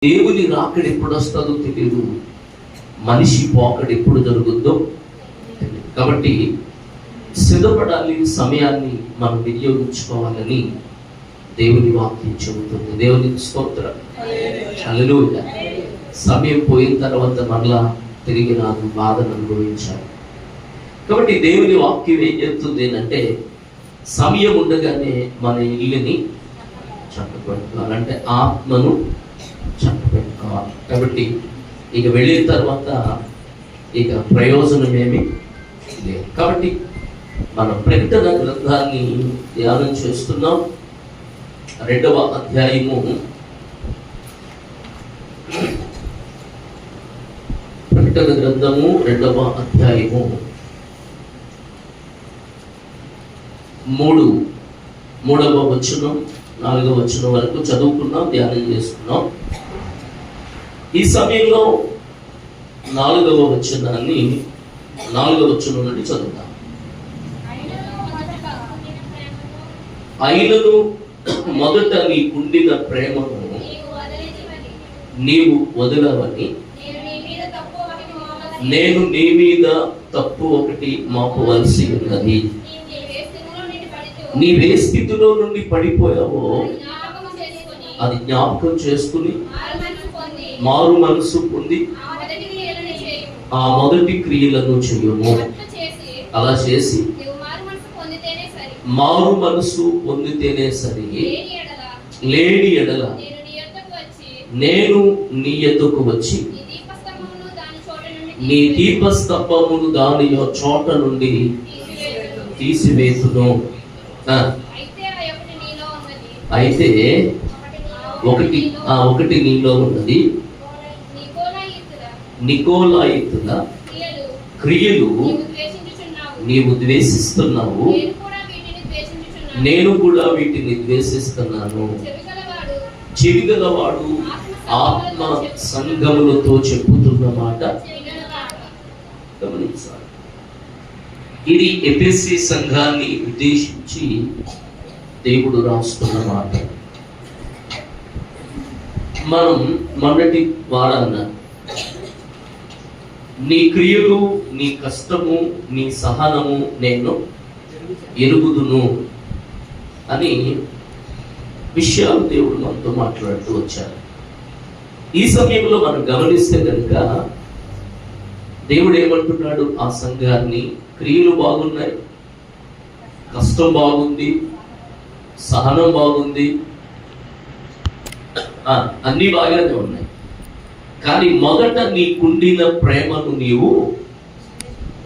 దేవుని రాకడ ఎప్పుడు వస్తుందో తెలియదు, మనిషి పోకడ ఎప్పుడు జరుగుద్దో తెలియదు. కాబట్టి సిద్ధపడాలి, సమయాన్ని మనం వినియోగించుకోవాలని దేవుని వాక్యం చెబుతుంది. దేవుని స్తోత్రం, హల్లెలూయా. సమయం పోయిన తర్వాత మరలా తిరిగి నాకు బాధను అనుభవించాలి. కాబట్టి దేవుని వాక్యం ఏం చెప్తుంది అంటే, సమయం ఉండగానే మన ఇల్లుని చక్కబెట్టుకోవాలి, అంటే ఆత్మను చక్కబెట్టుకోవాలి. కాబట్టి ఇక వెళ్ళిన తర్వాత ఇక ప్రయోజనం ఏమి లేదు. కాబట్టి మనం ప్రకటన గ్రంథాన్ని ధ్యానం చేస్తున్నాం. 2వ అధ్యాయము, ప్రకటన గ్రంథము 2వ అధ్యాయము 3వ వచనం 4వ వచనం వరకు చదువుకున్నాం, ధ్యానం చేసుకున్నాం. ఈ సమయంలో 4వ వచనాన్ని 4వ వచనం నుండి చదువుతాం. అయినను మొదట నీకుండిన ప్రేమను నీవు వదలవని నేను నీ మీద తప్పు ఒకటి మాపవలసి ఉన్నది. నీవే స్థితిలో నుండి పడిపోయావో అది జ్ఞాపకం చేసుకుని మారు మనసు పొంది ఆ మొదటి క్రియలను చెయ్యము. అలా చేసి మారు మనసు పొందితేనే సరి, లేని ఎడల నేను నీ యొద్దకు వచ్చి నీ దీపస్తంభమును దాని చోట నుండి తీసివేతును. అయితే ఒకటి నీలో ఉన్నది, నికోలాయితుల క్రియలు నీవు ద్వేషిస్తున్నావు, నేను కూడా వీటిని ద్వేషిస్తున్నాను. చెవిగలవాడు ఆత్మ సంఘములతో చెప్పుతున్న మాట గమనించాలి. ఇది ఎఫెసీ సంఘాన్ని ఉద్దేశించి దేవుడు రాస్తున్న మాట. మనం మొన్నటి వారాన నీ క్రియలు, నీ కష్టము, నీ సహనము నేను ఎరుగుదును అని విషయాలు దేవుడు మనతో మాట్లాడుతూ వచ్చారు. ఈ సమయంలో మనం గమనిస్తే కనుక దేవుడు ఏమంటున్నాడు, ఆ సంఘాన్ని క్రియలు బాగున్నాయి, కష్టం బాగుంది, సహనం బాగుంది, అన్నీ బాగానే ఉన్నాయి. కానీ మొదట నీకుండిన ప్రేమను నీవు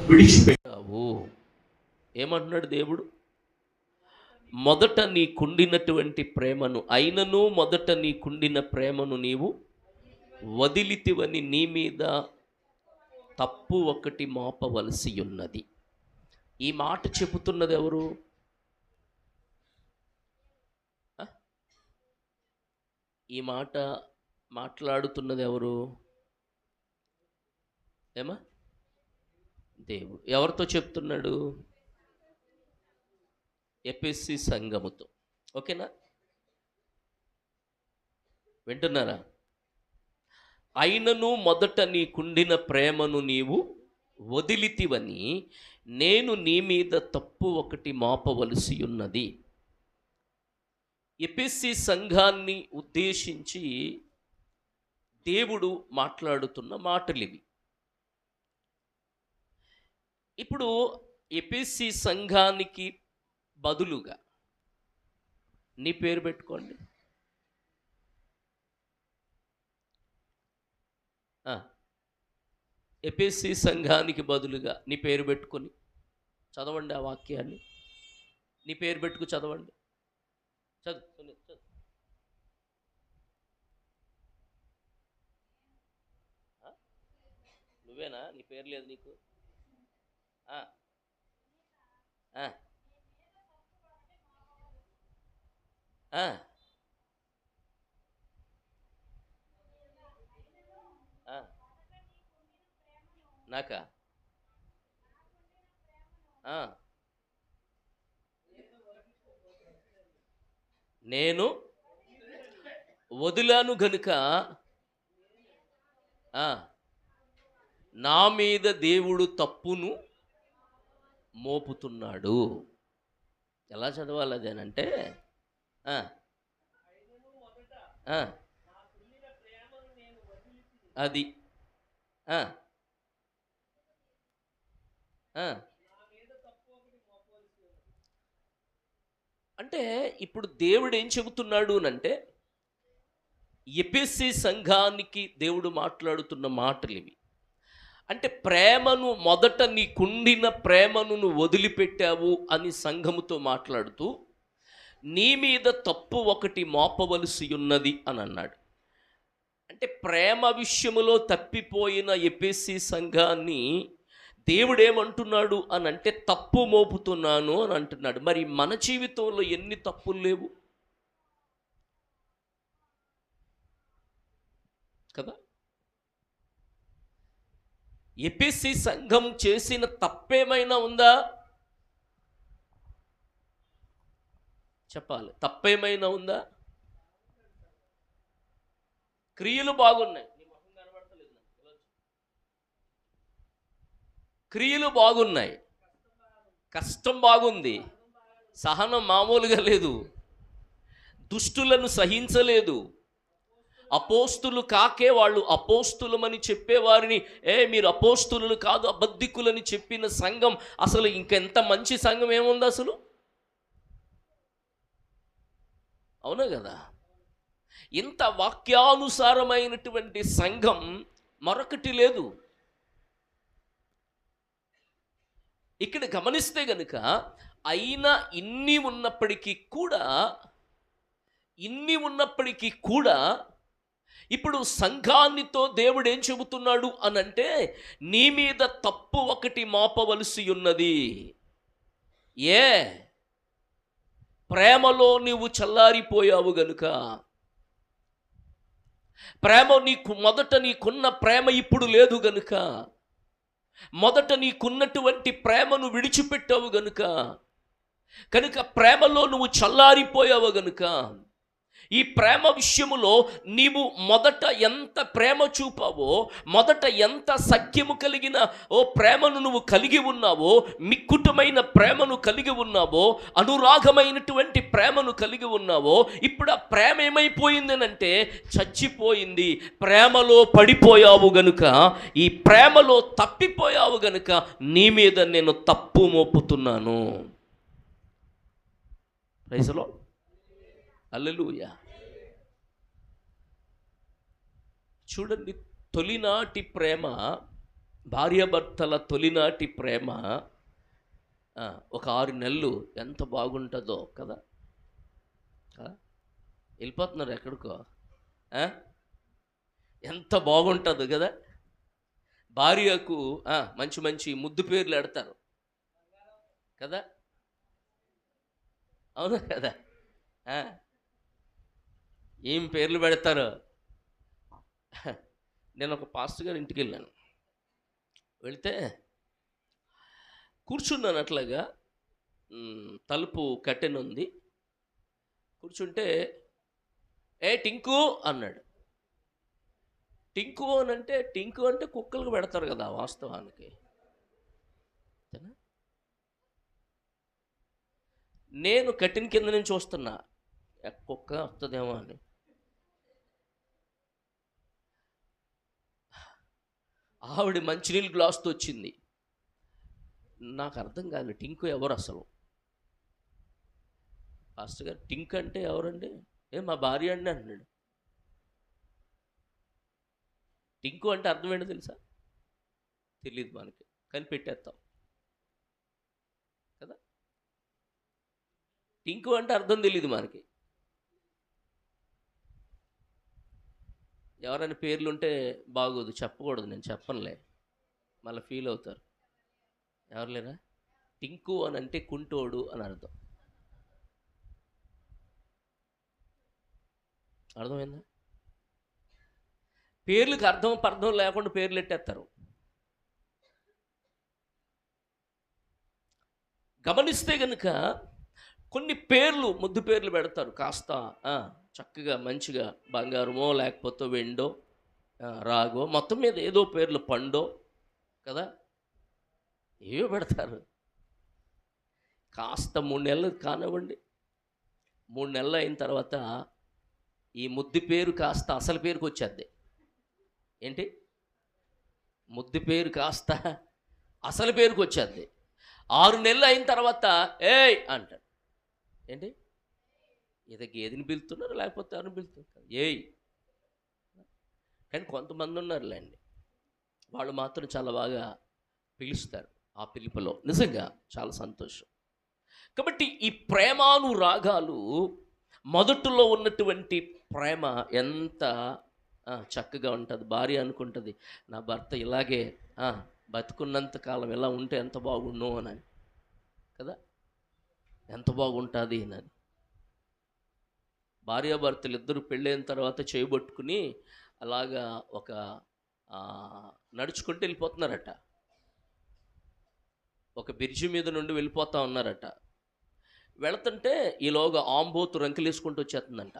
విడిచిపెట్టావు. ఏమంటున్నాడు దేవుడు? మొదట నీకుండినటువంటి ప్రేమను, అయినను మొదట నీకుండిన ప్రేమను నీవు వదిలితివని నీ మీద తప్పు ఒకటి మోపవలసి ఉన్నది. ఈ మాట చెబుతున్నది ఎవరు? ఈ మాట మాట్లాడుతున్నది ఎవరు? ఏమా? దేవుడు. ఎవరితో చెప్తున్నాడు? ఎఫెసీ సంఘముతో. ఓకేనా? వింటున్నారా? అయినను మొదట నీకుండిన ప్రేమను నీవు వదిలితివని నేను నీ మీద తప్పు ఒకటి మోపవలసి ఉన్నది. ఎఫెసీ సంఘాన్ని ఉద్దేశించి దేవుడు మాట్లాడుతున్న మాటలివి. ఇప్పుడు ఎఫెసీ సంఘానికి బదులుగా నీ పేరు పెట్టుకోండి. ఎఫెసీ సంఘానికి బదులుగా నీ పేరు పెట్టుకొని చదవండి ఆ వాక్యాన్ని. నీ పేరు పెట్టుకు చదవండి. చదువు. నువ్వేనా? నీ పేరు లేదు నీకు? నాకా? నేను వదిలాను గనుక ఆ, నా మీద దేవుడు తప్పును మోపుతున్నాడు. ఎలా చదవాలి అదేనంటే, ఆ, ఆ, అది ఆ, ఆ. అంటే ఇప్పుడు దేవుడు ఏం చెబుతున్నాడు అంటే, ఎఫెసీ సంఘానికి దేవుడు మాట్లాడుతున్న మాటలు ఇవి. అంటే ప్రేమను మొదట నీకుండిన ప్రేమను నువ్వు వదిలిపెట్టావు అని సంఘముతో మాట్లాడుతూ, నీ మీద తప్పు ఒకటి మోపవలసి ఉన్నది అని అన్నాడు. అంటే ప్రేమ విషయములో తప్పిపోయిన ఎఫెసీ సంఘాన్ని దేవుడు ఏమంటున్నాడు అని అంటే, తప్పు మోపుతున్నాను అని అంటున్నాడు. మరి మన జీవితంలో ఎన్ని తప్పులు లేవు కదా? ఎఫెసీ సంఘం చేసిన తప్పేమైనా ఉందా? చెప్పాలి, తప్పేమైనా ఉందా? క్రియలు బాగున్నాయి, క్రియలు బాగున్నాయి, కష్టం బాగుంది, సహనం మామూలుగా లేదు, దుష్టులను సహించలేదు. అపోస్తులు కాకే వాళ్ళు అపోస్తులమని చెప్పేవారిని, మీరు అపోస్తులు కాదు అబద్ధికులని చెప్పిన సంఘం అసలు ఇంకెంత మంచి సంఘం ఏముంది అసలు? అవునా కదా? ఇంత వాక్యానుసారమైనటువంటి సంఘం మరొకటి లేదు. ఇక్కడ గమనిస్తే గనుక, అయినా ఇన్ని ఉన్నప్పటికీ కూడా ఇప్పుడు సంఘానితో దేవుడు ఏం చెబుతున్నాడు అనంటే, నీ మీద తప్పు ఒకటి మోపవలసి ఉన్నది. ఏ ప్రేమలో నీవు చల్లారిపోయావు గనుక. ప్రేమ మొదట నీకున్న ప్రేమ ఇప్పుడు లేదు గనుక, మొదట నీకున్నటువంటి ప్రేమను విడిచిపెట్టావు కనుక ప్రేమలో నువ్వు చల్లారిపోయావు గనుక, ఈ ప్రేమ విషయములో నీవు మొదట ఎంత ప్రేమ చూపావో, మొదట ఎంత సఖ్యము కలిగిన ప్రేమను నువ్వు కలిగి ఉన్నావో, మిక్కుటమైన ప్రేమను కలిగి ఉన్నావో, అనురాగమైనటువంటి ప్రేమను కలిగి ఉన్నావో, ఇప్పుడు ఆ ప్రేమ ఏమైపోయిందనంటే చచ్చిపోయింది. ప్రేమలో పడిపోయావు గనుక, ఈ ప్రేమలో తప్పిపోయావు గనుక నీ మీద నేను తప్పు మోపుతున్నాను. Praise the Lord. హల్లెలూయా. చూడండి, తొలినాటి ప్రేమ, భార్యాభర్తల తొలినాటి ప్రేమ ఒక 6 నెలలు ఎంత బాగుంటుందో కదా. వెళ్ళిపోతున్నారు ఎక్కడికో, ఎంత బాగుంటుందో కదా. భార్యకు మంచి మంచి ముద్దు పేర్లు పెడతారు కదా, అవునా కదా? ఏం పేర్లు పెడతారు. నేను ఒక పాస్టర్ గారి ఇంటికి వెళ్ళాను. వెళితే కూర్చున్నాను అట్లాగా, తలుపు కట్టెన్ ఉంది. కూర్చుంటే టింకు అన్నాడు. టింకు అంటే కుక్కలకు పెడతారు కదా వాస్తవానికి. నేను కట్టెన్ కింద నుంచి చూస్తున్నా, కుక్క వస్తుందేమో అని. ఆవిడ మంచినీళ్ళు గ్లాస్తో వచ్చింది. నాకు అర్థం కాదు, టింకు ఎవరు అసలు? పాస్టర్ గారు, టింక్ అంటే ఎవరండి? మా భార్య అండి అన్నాడు. టింకు అంటే అర్థం ఏంటో తెలుసా? తెలియదు మనకి, కానీ పెట్టేస్తాం కదా. టింకు అంటే అర్థం తెలియదు మనకి. ఎవరైనా పేర్లు ఉంటే బాగోదు, చెప్పకూడదు, నేను చెప్పనులే, మళ్ళీ ఫీల్ అవుతారు. ఎవరు లేరా? టింకు అని అంటే కుంటోడు అని అర్థం. అర్థమైందా? పేర్లకు అర్థం లేకుండా పేర్లు ఎట్టేస్తారు. గమనిస్తే కనుక కొన్ని పేర్లు, ముద్దు పేర్లు పెడతారు, కాస్త చక్కగా మంచిగా బంగారమో లేకపోతే వెండో రాగో, మొత్తం మీద ఏదో పేర్లు, పండో కదా, ఏవో పెడతారు. కాస్త 3 నెలలు కానివ్వండి, 3 నెలలు అయిన తర్వాత ఈ ముద్దు పేరు కాస్త అసలు పేరుకి వచ్చేద్ది. ఏంటి? ముద్దు పేరు కాస్త అసలు పేరుకి వచ్చేద్ది. 6 నెలలు అయిన తర్వాత ఏయ్ అంటాడు. ఏంటి? ఇది గేదెని పిలుతున్నారు, లేకపోతే ఎవరిని పిలుతున్నారు? ఏయ్. కానీ కొంతమంది ఉన్నారులేండి, వాళ్ళు మాత్రం చాలా బాగా పిలుస్తారు. ఆ పిలుపులో నిజంగా చాలా సంతోషం. కాబట్టి ఈ ప్రేమానురాగాలు, మొదట్లో ఉన్నటువంటి ప్రేమ ఎంత చక్కగా ఉంటుంది. భార్య అనుకుంటుంది, నా భర్త ఇలాగే బతుకున్నంత కాలం ఇలా ఉంటే ఎంత బాగుండు అని కదా, ఎంత బాగుంటుంది అని. భార్యాభర్తలు ఇద్దరు పెళ్ళైన తర్వాత చేయబట్టుకుని అలాగా ఒక నడుచుకుంటూ వెళ్ళిపోతున్నారట. ఒక బ్రిడ్జి మీద నుండి వెళ్ళిపోతా ఉన్నారట. వెళుతుంటే ఈలోగా ఆంబోతు రంకెలేసుకుంటూ వచ్చేస్తుందంట.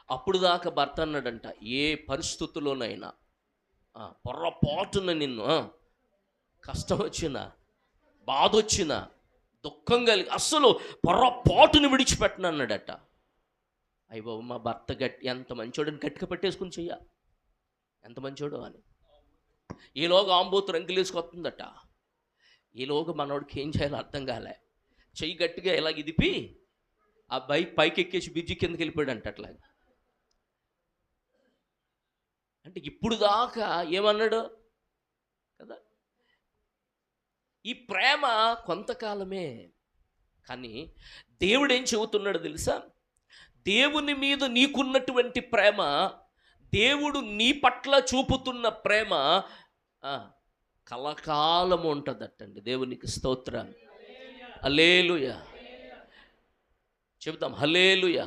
అప్పుడు దాకా భర్త అన్నాడంట, ఏ పరిస్థితుల్లోనైనా పొర్రపాటున నిన్ను కష్టం వచ్చినా, బాధ వచ్చినా, దుఃఖం కలిగి అస్సలు పొర్రపాటును విడిచిపెట్టను అన్నాడట. అయ్య బాబు, మా భర్త ఎంత మంచోడని గట్టిగా పట్టేసుకుని చెయ్య, ఎంత మంచోడు అని. ఈలోగా ఆంబోతు రంకెలేసుకొస్తుందట. ఈలోగా మనోడికి ఏం చేయాలో అర్థం కాలే. చెయ్యి గట్టిగా ఇలా ఇదిపి ఆ బైక్ పైకి ఎక్కేసి బ్రిడ్జి కిందకి వెళ్ళిపోయాడంట. అట్లాగా అంటే ఇప్పుడు దాకా ఏమన్నాడు కదా, ఈ ప్రేమ కొంతకాలమే. కానీ దేవుడు ఏం చెబుతున్నాడు తెలుసా? దేవుని మీద నీకున్నటువంటి ప్రేమ, దేవుడు నీ పట్ల చూపుతున్న ప్రేమ కలకాలం ఉంటుందటండి. దేవునికి స్తోత్రం. హల్లెలూయా చెబుతాం, హల్లెలూయా.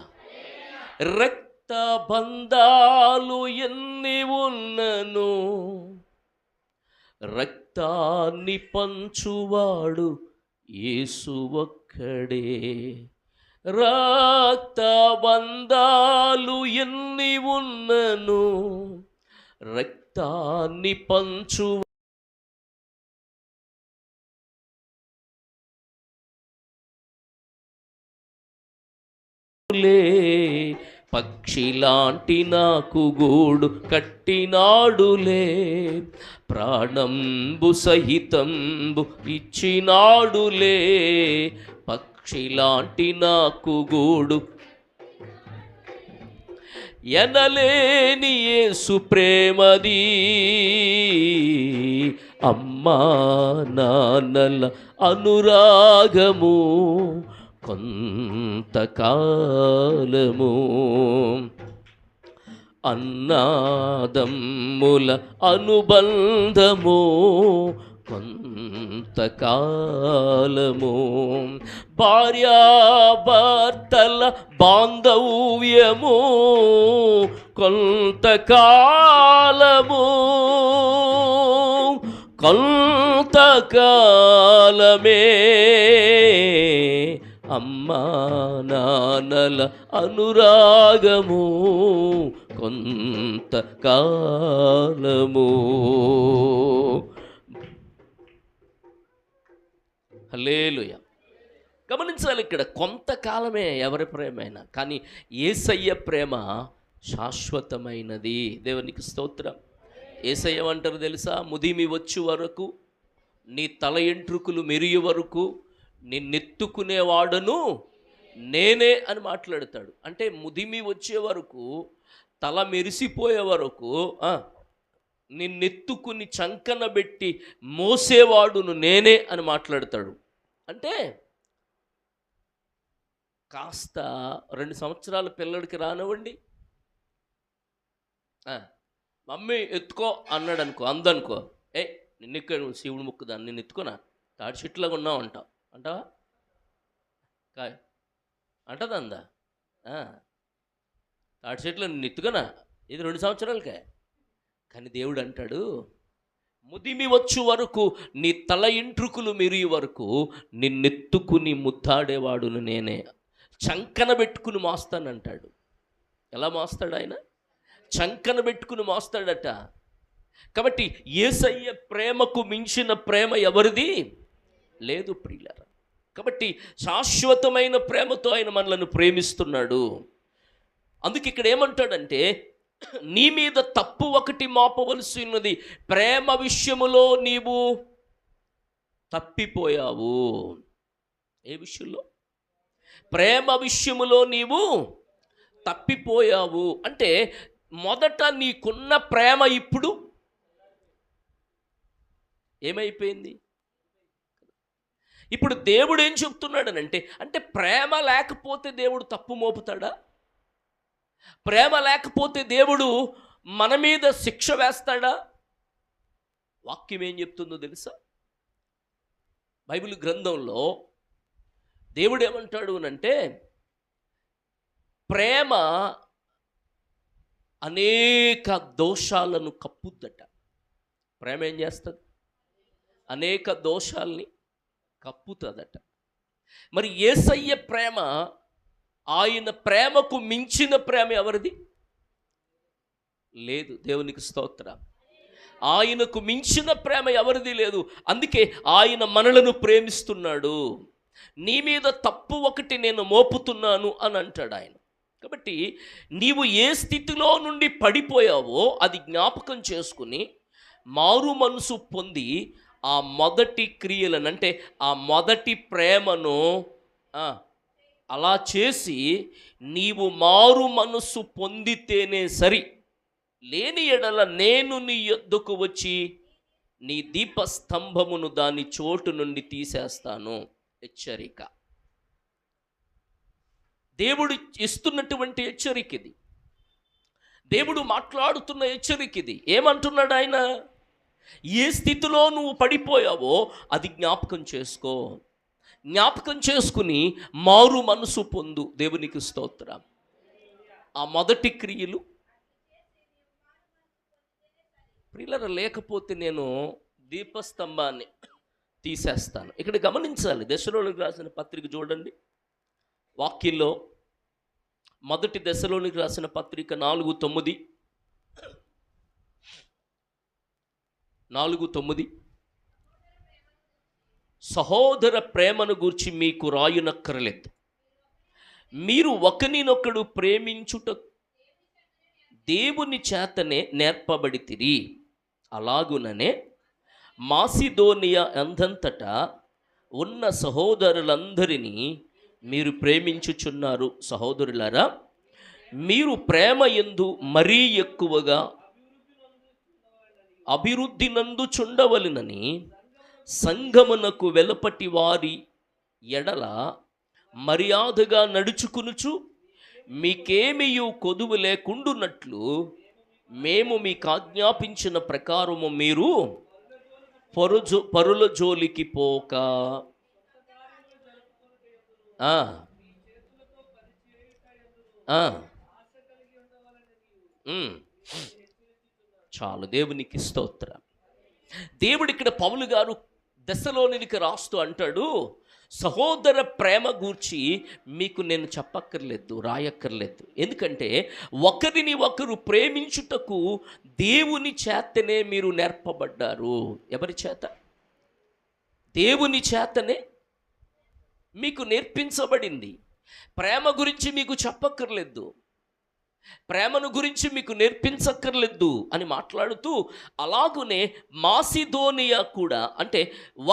రక్త బంధాలు ఎన్ని ఉన్నను, రక్తాన్ని పంచువాడు యేసు ఒక్కడే. రక్త బంధాలు ఎన్ని ఉన్నను, రక్తాన్ని పంచు పక్షిలాంటి నాకు గూడు కట్టినాడులే, ప్రాణంబు సహితంబు ఇచ్చినాడులే. పక్షిలాంటి నాకు గూడు ఎనలేని యేసు ప్రేమది, అమ్మా నాన్నల అనురాగము కొంతకాలము, అన్నాదమ్ముల అనుబంధము కొంతకాలము, భార్యాభర్తల బాంధవ్యము కొంతకాలము, కొంతకాలమే. అమ్మా నాన్నల అనురాగము కొంతకాలము. హల్లెలూయా. గమనించాలి, ఇక్కడ కొంతకాలమే ఎవరి ప్రేమైనా, కానీ యేసయ్య ప్రేమ శాశ్వతమైనది. దేవునికి స్తోత్రం. యేసయ్య అంటారు తెలుసా? ముదిమి వచ్చు వరకు, నీ తల ఎంట్రుకులు మెరియ వరకు నిన్నెత్తుకునేవాడను నేనే అని మాట్లాడతాడు. అంటే ముదిమి వచ్చే వరకు, తల మెరిసిపోయే వరకు నిన్నెత్తుకుని చంకన పెట్టి మోసేవాడును నేనే అని మాట్లాడతాడు. అంటే కాస్త 2 సంవత్సరాల పిల్లడికి రానివ్వండి, మమ్మీ ఎత్తుకో అన్నాడు అనుకో, అందనుకో, నిన్నెక్కడ నువ్వు శివుడు ముక్కుదాన్ని, నిన్ను ఎత్తుకోనా, తాడి చెట్టులాగా ఉన్నావు అంటావు, అంటావా? అంటదా? అందా? తాడి చెట్లు నిన్ను ఎత్తుకోనా, ఇది 2 సంవత్సరాలకే. కానీ దేవుడు అంటాడు, ముదిమి వచ్చు వరకు, నీ తల ఇంట్రుకులు మెరియ వరకు నిన్నెత్తుకుని ముద్దాడేవాడును నేనే, చంకన పెట్టుకుని మోస్తానంటాడు. ఎలా మోస్తాడు ఆయన? చంకన పెట్టుకుని మోస్తాడట. కాబట్టి యేసయ్య ప్రేమకు మించిన ప్రేమ ఎవరిది లేదు ప్రియులారా. కాబట్టి శాశ్వతమైన ప్రేమతో ఆయన మనలను ప్రేమిస్తున్నాడు. అందుకే ఇక్కడ ఏమంటాడంటే, నీ మీద తప్పు ఒకటి మోపవలసి ఉన్నది, ప్రేమ విషయములో నీవు తప్పిపోయావు. ఏ విషయంలో? ప్రేమ విషయములో నీవు తప్పిపోయావు. అంటే మొదట నీకున్న ప్రేమ ఇప్పుడు ఏమైపోయింది? ఇప్పుడు దేవుడు ఏం చెప్తున్నాడనంటే, అంటే ప్రేమ లేకపోతే దేవుడు తప్పు మోపుతాడా? ప్రేమ లేకపోతే దేవుడు మన మీద శిక్ష వేస్తాడా? వాక్యం ఏం చెప్తుందో తెలుసా? బైబిల్ గ్రంథంలో దేవుడు ఏమంటాడు అంటే, ప్రేమ అనేక దోషాలను కప్పుద్దట. ప్రేమ ఏం చేస్తుంది? అనేక దోషాల్ని కప్పుతుందట. మరి యేసయ్య ప్రేమ, ఆయన ప్రేమకు మించిన ప్రేమ ఎవరిది? లేదు. దేవునికి స్తోత్రం. ఆయనకు మించిన ప్రేమ ఎవరిది లేదు. అందుకే ఆయన మనలను ప్రేమిస్తున్నాడు. నీ మీద తప్పు ఒకటి నేను మోపుతున్నాను అని అంటాడు ఆయన. కాబట్టి నీవు ఏ స్థితిలో నుండి పడిపోయావో అది జ్ఞాపకం చేసుకుని మారు మనసు పొంది ఆ మొదటి క్రియలను, అంటే ఆ మొదటి ప్రేమను అలా చేసి నీవు మారు మనసు పొందితేనే సరి. లేని ఎడల నేను నీ యొద్దకు వచ్చి నీ దీపస్తంభమును దాని చోటు నుండి తీసేస్తాను. హెచ్చరిక. దేవుడు ఇస్తున్నటువంటి హెచ్చరిక ఇది. దేవుడు మాట్లాడుతున్న హెచ్చరిక ఇది. ఏమంటున్నాడు ఆయన? ఏ స్థితిలో నువ్వు పడిపోయావో అది జ్ఞాపకం చేసుకో. జ్ఞాపకం చేసుకుని మారు మనసు పొందు. దేవునికి స్తోత్రం. ఆ మొదటి క్రియలు ప్రియులారా, లేకపోతే నేను దీపస్తంభాన్ని తీసేస్తాను. ఇక్కడ గమనించాలి. దశలోనికి రాసిన పత్రిక చూడండి. వాక్యంలో మొదటి దశలోనికి రాసిన పత్రిక 4:9 సహోదర ప్రేమను గూర్చి మీకు రాయునక్కరలేదు, మీరు ఒకరినొకడు ప్రేమించుట దేవుని చేతనే నేర్పబడితిరి. అలాగుననే మాసిదోనియా అందంతటా ఉన్న సహోదరులందరినీ మీరు ప్రేమించుచున్నారు. సహోదరులారా, మీరు ప్రేమ యందు మరీ ఎక్కువగా అభివృద్ధి నందు చుండవలెనని సంఘమునకు వెలుపటి వారి ఎడల మర్యాదగా నడుచుకునుచు మీకేమియు కొదువు లేకుండునట్లు మేము మీకు ఆజ్ఞాపించిన ప్రకారము మీరు పరుల జోలికి పోక చాలు. దేవునికి స్తోత్రం. దేవుడు ఇక్కడ పౌలు గారు దశలోనికి రాస్తూ అంటాడు, సహోదర ప్రేమ గూర్చి మీకు నేను చెప్పక్కర్లేదు, రాయక్కర్లేదు. ఎందుకంటే ఒకరిని ఒకరు ప్రేమించుటకు దేవుని చేతనే మీరు నేర్పబడ్డారు. ఎవరి చేత? దేవుని చేతనే మీకు నేర్పించబడింది. ప్రేమ గురించి మీకు చెప్పక్కర్లేదు, ప్రేమను గురించి మీకు నేర్పించక్కర్లేదు అని మాట్లాడుతూ, అలాగునే మాసిదోనియా కూడా, అంటే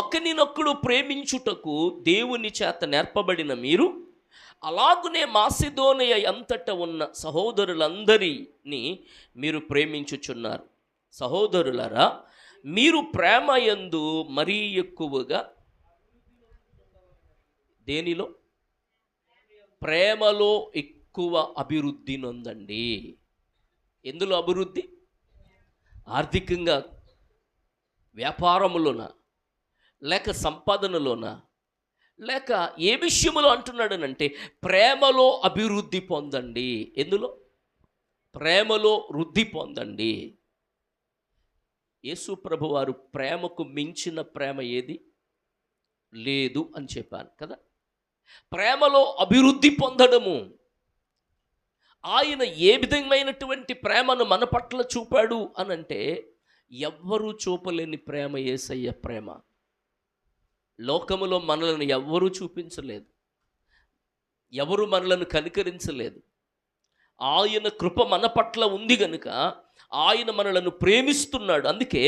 ఒకరినొకడు ప్రేమించుటకు దేవుని చేత నేర్పబడిన మీరు, అలాగునే మాసిదోనియా అంతటా ఉన్న సహోదరులందరినీ మీరు ప్రేమించుచున్నారు. సహోదరులారా, మీరు ప్రేమ యందు మరీ ఎక్కువగా దేనిలో? ప్రేమలో ఎక్కువ అభివృద్ధి నొందండి. ఎందులో అభివృద్ధి? ఆర్థికంగా, వ్యాపారములోన, లేక సంపాదనలోన, లేక ఏ విషయములో అంటున్నాడనంటే ప్రేమలో అభివృద్ధి పొందండి. ఎందులో? ప్రేమలో వృద్ధి పొందండి. యేసు ప్రభువారు ప్రేమకు మించిన ప్రేమ ఏది లేదు అని చెప్పాను కదా. ప్రేమలో అభివృద్ధి పొందడము, ఆయన ఏ విధమైనటువంటి ప్రేమను మన పట్ల చూపాడు అనంటే, ఎవ్వరూ చూపలేని ప్రేమ యేసయ్య ప్రేమ. లోకములో మనలను ఎవ్వరూ చూపించలేదు, ఎవరు మనలను కనికరించలేదు. ఆయన కృప మన పట్ల ఉంది గనుక ఆయన మనలను ప్రేమిస్తున్నాడు. అందుకే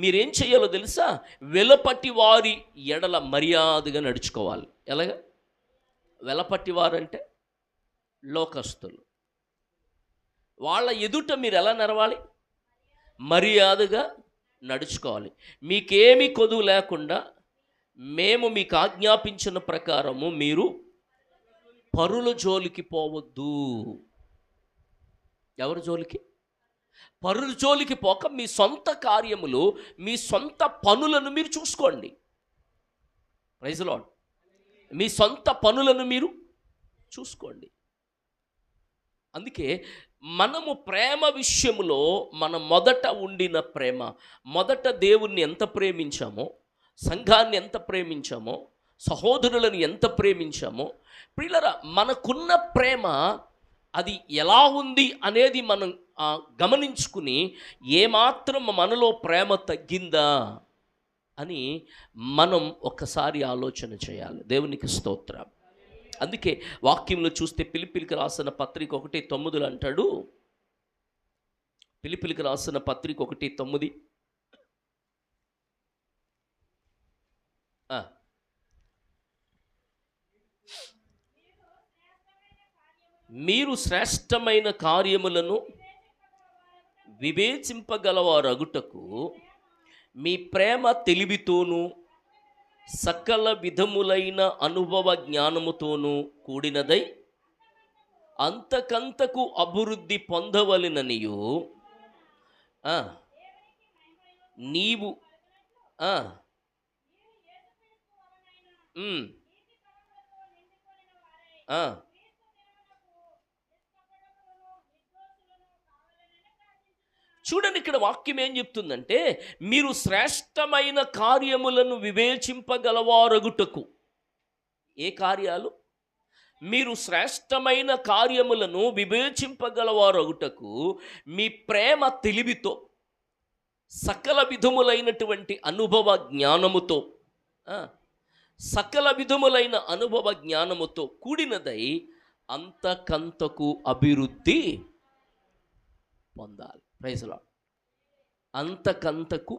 మీరేం చేయాలో తెలుసా? వెలపటి వారి ఎడల మర్యాదగా నడుచుకోవాలి. ఎలాగా? వెలపటి వారంటే లోకస్తులు. వాళ్ళ ఎదుట మీరు ఎలా నడవాలి? మర్యాదగా నడుచుకోవాలి. మీకేమీ కొదువు లేకుండా మేము మీకు ఆజ్ఞాపించిన ప్రకారము మీరు పరుల జోలికి పోవద్దు. ఎవరి జోలికి? పరుల జోలికి పోక మీ సొంత కార్యములు, మీ సొంత పనులను మీరు చూసుకోండి. Praise the lord. మీ సొంత పనులను మీరు చూసుకోండి. అందుకే మనము ప్రేమ విషయంలో మన మొదట ఉండిన ప్రేమ, మొదట దేవుణ్ణి ఎంత ప్రేమించామో, సంఘాన్ని ఎంత ప్రేమించామో, సహోదరులను ఎంత ప్రేమించామో, ప్రియులరా మనకున్న ప్రేమ అది ఎలా ఉంది అనేది మనం గమనించుకుని ఏమాత్రం మనలో ప్రేమ తగ్గిందా అని మనం ఒక్కసారి ఆలోచన చేయాలి. దేవునికి స్తోత్రం. అందుకే వాక్యంలో చూస్తే పిలిపిలికి రాసిన పత్రిక 1:9 అంటాడు. పిలిపిలికి రాసిన పత్రిక 1:9, మీరు శ్రేష్టమైన కార్యములను వివేచింపగలవారగుటకు మీ ప్రేమ తెలివితోనూ సకల విధములైన అనుభవ జ్ఞానముతోనూ కూడినదై అంతకంతకు అభివృద్ధి పొందవలెననియు నీవు చూడండి, ఇక్కడ వాక్యం ఏం చెప్తుందంటే, మీరు శ్రేష్టమైన కార్యములను వివేచింపగలవారగుటకు. ఏ కార్యాలు? మీరు శ్రేష్టమైన కార్యములను వివేచింపగలవారగుటకు మీ ప్రేమ తెలివితో సకల విధములైనటువంటి అనుభవ జ్ఞానముతో, సకల విధములైన అనుభవ జ్ఞానముతో కూడినదై అంతకంతకు అభివృద్ధి పొందాలి. Praise the lord. అంతకంతకు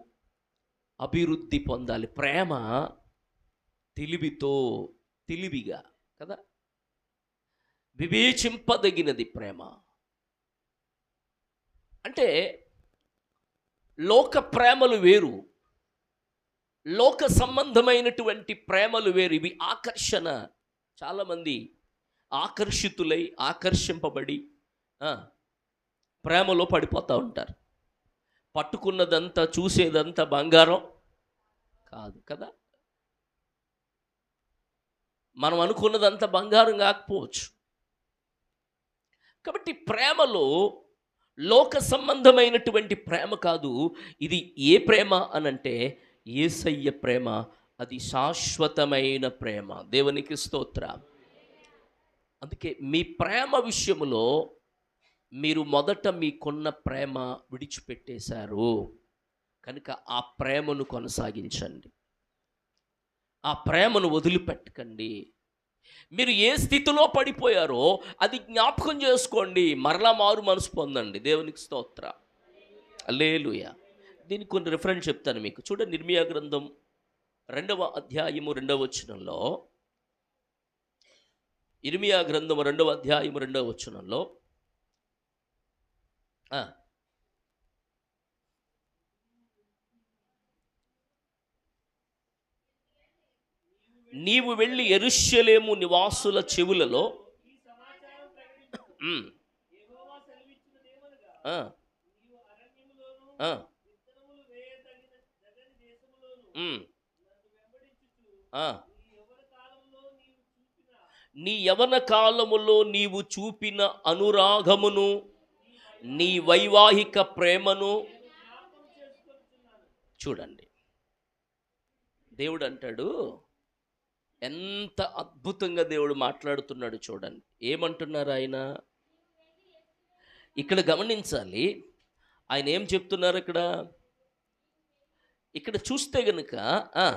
అభివృద్ధి పొందాలి. ప్రేమ తెలివితో, తెలివిగా కదా, వివేచింపదగినది ప్రేమ. అంటే లోక ప్రేమలు వేరు, లోక సంబంధమైనటువంటి ప్రేమలు వేరు. ఇవి ఆకర్షణ. చాలామంది ఆకర్షితులై ఆకర్షింపబడి ప్రేమలో పడిపోతూ ఉంటారు. పట్టుకున్నదంతా, చూసేదంతా బంగారం కాదు కదా. మనం అనుకున్నదంతా బంగారం కాకపోవచ్చు. కాబట్టి ప్రేమలో లోక సంబంధమైనటువంటి ప్రేమ కాదు. ఇది ఏ ప్రేమ అనంటే యేసయ్య ప్రేమ. అది శాశ్వతమైన ప్రేమ. దేవునికి స్తోత్రం. అందుకే మీ ప్రేమ విషయంలో మీరు మొదట మీకున్న ప్రేమ విడిచిపెట్టేశారు కనుక ఆ ప్రేమను కొనసాగించండి. ఆ ప్రేమను వదిలిపెట్టకండి. మీరు ఏ స్థితిలో పడిపోయారో అది జ్ఞాపకం చేసుకోండి. మరలా మారు మనసు పొందండి. దేవునికి స్తోత్రం. హల్లెలూయా. దీనికి కొన్ని రిఫరెన్స్ చెప్తాను మీకు. చూడండి, ఇర్మియా గ్రంథం 2వ అధ్యాయము 2వ వచనంలో, ఇర్మియా గ్రంథం 2వ అధ్యాయము 2వ వచనంలో నీవు వెళ్ళి యెరూషలేము నివాసుల చెవులలో నీ యవన కాలములో నీవు చూపిన అనురాగమును, నీ వైవాహిక ప్రేమను చూడండి. దేవుడు అంటాడు, ఎంత అద్భుతంగా దేవుడు మాట్లాడుతున్నాడు చూడండి. ఏమంటున్నారు ఆయన? ఇక్కడ గమనించాలి. ఆయన ఏం చెప్తున్నారు ఇక్కడ? ఇక్కడ చూస్తే గనుక ఆ,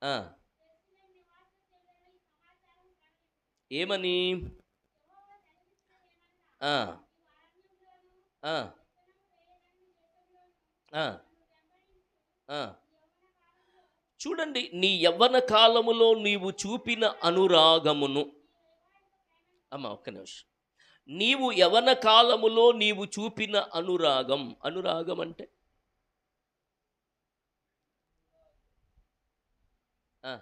ఆ, ఏమని ఆ, ఆ, ఆ, ఆ. చూడండి, నీ యవ్వన కాలములో నీవు చూపిన అనురాగమును, అమ్మ ఒక్క నిమిషం, నీవు యవ్వన కాలములో నీవు చూపిన అనురాగం, అనురాగం అంటే ఆ,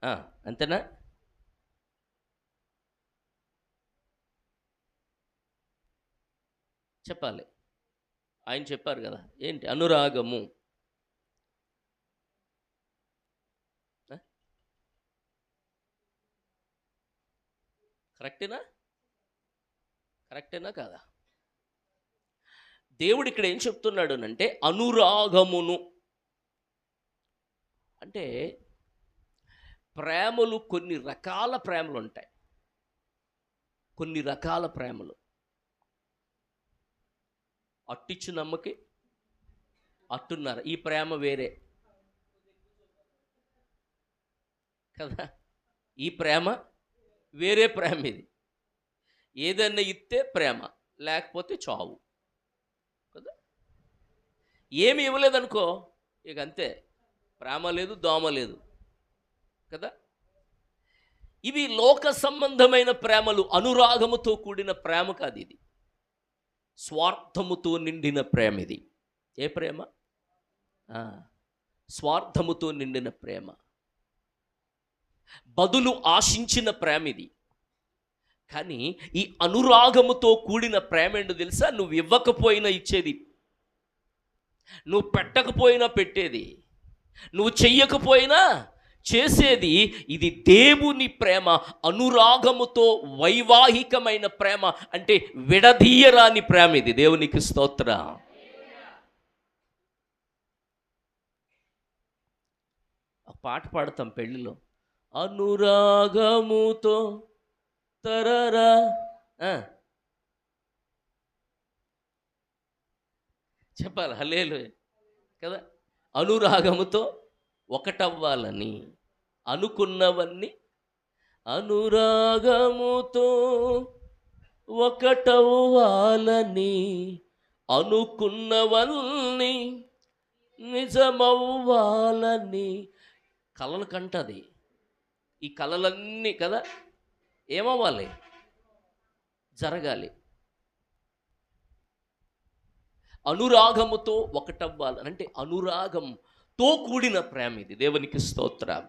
ఆ, అంతేనా? చెప్పాలి. ఆయన చెప్పారు కదా, ఏంటి అనురాగము? ఆ, కరెక్టేనా? కరెక్టేనా కాదా? దేవుడు ఇక్కడ ఏం చెప్తున్నాడు అంటే అనురాగమును అంటే, ప్రేమలు కొన్ని రకాల ప్రేమలు ఉంటాయి. కొన్ని రకాల ప్రేమలు, అట్టిచ్చు నమ్మకి అట్టున్నారు, ఈ ప్రేమ వేరే కదా. ఈ ప్రేమ వేరే ప్రేమ. ఇది ఏదన్నా ఇస్తే ప్రేమ, లేకపోతే చావు కదా. ఏమి ఇవ్వలేదనుకో, ఇక అంతే, ప్రేమ లేదు, దోమ లేదు కదా. ఇవి లోక సంబంధమైన ప్రేమలు, అనురాగముతో కూడిన ప్రేమ కాదు ఇది. స్వార్థముతో నిండిన ప్రేమ ఇది. ఏ ప్రేమ? స్వార్థముతో నిండిన ప్రేమ, బదులు ఆశించిన ప్రేమ ఇది. కానీ ఈ అనురాగముతో కూడిన ప్రేమ ఏంటో తెలుసా? నువ్వు ఇవ్వకపోయినా ఇచ్చేది, నువ్వు పెట్టకపోయినా పెట్టేది, నువ్వు చెయ్యకపోయినా చేసేది. ఇది దేవుని ప్రేమ, అనురాగముతో వైవాహికమైన ప్రేమ, అంటే విడదీయరాని ప్రేమ ఇది. దేవునికి స్తోత్ర. ఒక పాట పాడతాం పెళ్ళిలో, అనురాగముతో తరరా చెప్పాలి, హల్లెలూయా కదా. అనురాగముతో ఒకటవ్వాలని అనుకున్నవన్నీ, అనురాగముతో ఒకటవ్వాలని అనుకున్నవన్నీ నిజమవ్వాలని కలలు కంటది. ఈ కలలన్నీ కదా ఏమవ్వాలి? జరగాలి. అనురాగముతో ఒకటవ్వాలి అంటే అనురాగంతో కూడిన ప్రేమ ఇది. దేవునికి స్తోత్రం.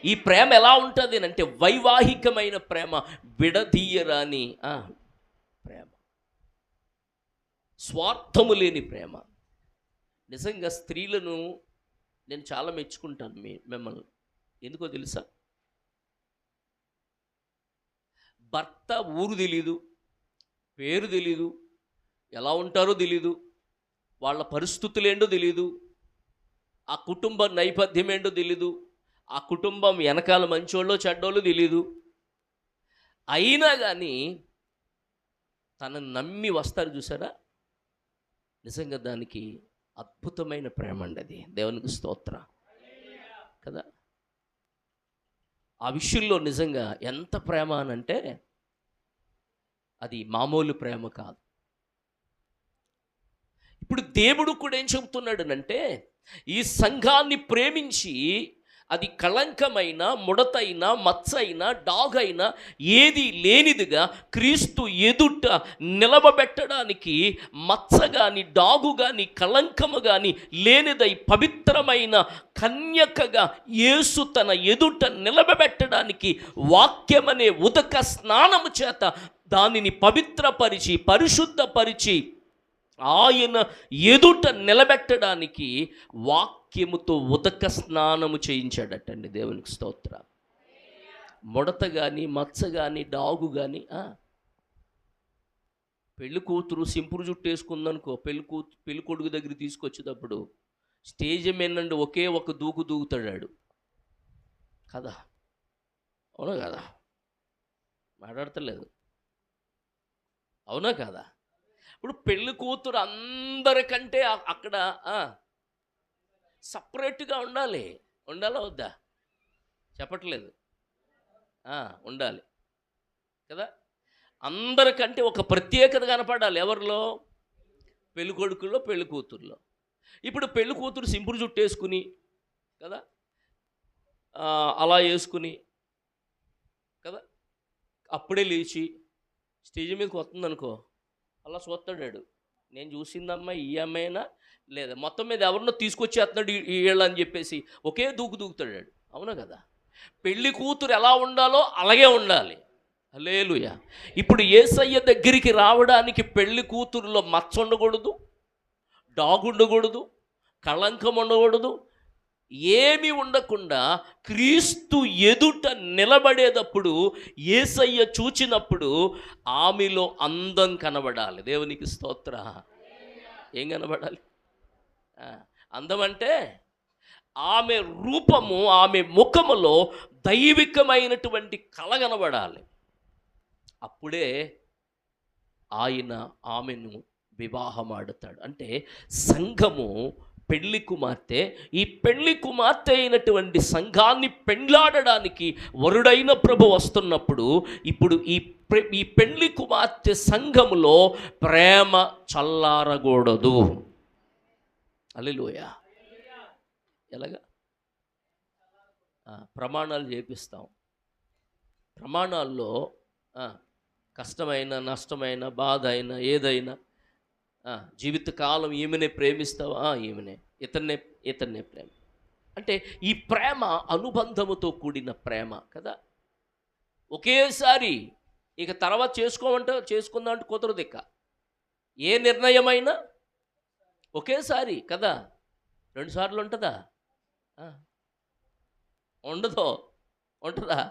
ఈ ప్రేమ ఎలా ఉంటుంది అంటే వైవాహికమైన ప్రేమ, విడదీయరాని ప్రేమ, స్వార్థము లేని ప్రేమ. నిజంగా స్త్రీలను నేను చాలా మెచ్చుకుంటాను మిమ్మల్ని. ఎందుకో తెలుసా? భర్త ఊరు తెలీదు, పేరు తెలీదు, ఎలా ఉంటారో తెలీదు, వాళ్ళ పరిస్థితులు ఏంటో తెలీదు, ఆ కుటుంబ నేపథ్యం ఏంటో తెలీదు, ఆ కుటుంబం వెనకాల మంచోళ్ళో చెడ్డోళ్ళో తెలీదు. అయినా కానీ తనని నమ్మి వస్తారు చూసారా, నిజంగా దానికి అద్భుతమైన ప్రేమ అండి అది. దేవునికి స్తోత్ర కదా. ఆ విషయంలో నిజంగా ఎంత ప్రేమ అనంటే అది మామూలు ప్రేమ కాదు. ఇప్పుడు దేవుడు కూడా ఏం చెబుతున్నాడనంటే, ఈ సంఘాన్ని ప్రేమించి అది కళంకమైన, ముడతైన, మచ్చైన, డాగైన ఏది లేనిదిగా క్రీస్తు ఎదుట నిలవబెట్టడానికి, మచ్చ కానీ, డాగు కానీ, కళంకము కానీ లేనిదై పవిత్రమైన కన్యకగా యేసు తన ఎదుట నిలవబెట్టడానికి వాక్యమనే ఉదక స్నానము చేత దానిని పవిత్రపరిచి, పరిశుద్ధపరిచి ఆయన ఎదుట నిలబెట్టడానికి వాక్యముతో ఉదక స్నానము చేయించాడటండి. దేవునికి స్తోత్ర. ముడత కానీ, మచ్చ కానీ, డాగు కానీ, పెళ్లి కూతురు సింపురు జుట్టు వేసుకుందనుకో, పెళ్లి కొడుకు దగ్గర తీసుకొచ్చేటప్పుడు స్టేజ్ మీద ఒకే ఒక దూకు దూకుతాడు కదా. అవునా కదా? మాట్లాడతలేదు. అవునా కాదా? ఇప్పుడు పెళ్లి కూతురు అందరికంటే అక్కడ సపరేట్గా ఉండాలి. ఉండాలా వద్దా? చెప్పట్లేదు. ఉండాలి కదా. అందరికంటే ఒక ప్రత్యేకత కనపడాలి. ఎవరిలో? పెళ్లి కొడుకుల్లో, పెళ్లి కూతుర్లో. ఇప్పుడు పెళ్లి కూతురు సింపుల్ జుట్టేసుకుని కదా, అలా వేసుకుని కదా, అప్పుడే లేచి స్టేజ్ మీదకి వస్తుందనుకో, అలా చూస్తాడాడు. నేను చూసిందమ్మా ఈ అమ్మాయినా లేదా మొత్తం మీద ఎవరినో తీసుకొచ్చేస్తున్నాడు వీళ్ళని చెప్పేసి ఒకే దూకుతాడు. అవునా కదా? పెళ్లి కూతురు ఎలా ఉండాలో అలాగే ఉండాలి. హల్లెలూయా. ఇప్పుడు యేసయ్య దగ్గరికి రావడానికి పెళ్లి కూతురులో మచ్చ ఉండకూడదు, డాగు ఉండకూడదు, కళంకం ఉండకూడదు, ఏమీ ఉండకుండా క్రీస్తు ఎదుట నిలబడేటప్పుడు యేసయ్య చూచినప్పుడు ఆమెలో అందం కనబడాలి. దేవునికి స్తోత్ర. ఏం కనబడాలి? అందం అంటే ఆమె రూపము, ఆమె ముఖములో దైవికమైనటువంటి కళ కనబడాలి. అప్పుడే ఆయన ఆమెను వివాహమాడుతాడు. అంటే సంఘము పెళ్లి కుమార్తె. ఈ పెళ్లి కుమార్తె అయినటువంటి సంఘాన్ని పెండ్లాడడానికి వరుడైన ప్రభు వస్తున్నప్పుడు ఇప్పుడు ఈ పెళ్లి కుమార్తె సంఘములో ప్రేమ చల్లారకూడదు. హల్లెలూయా. ఎలాగా? ప్రమాణాలు చేపిస్తాం. ప్రమాణాల్లో కష్టమైన, నష్టమైన, బాధ అయినా ఏదైనా జీవితకాలం ఈమెనే ప్రేమిస్తావా? ఈమెనే. ఇతన్నే ప్రేమ. అంటే ఈ ప్రేమ అనుబంధముతో కూడిన ప్రేమ కదా. ఒకేసారి ఇక తర్వాత చేసుకుందాం అంటే కుదరదు. ఇక ఏ నిర్ణయమైనా ఒకేసారి కదా. 2 సార్లు ఉంటుందా? ఉంటుందా?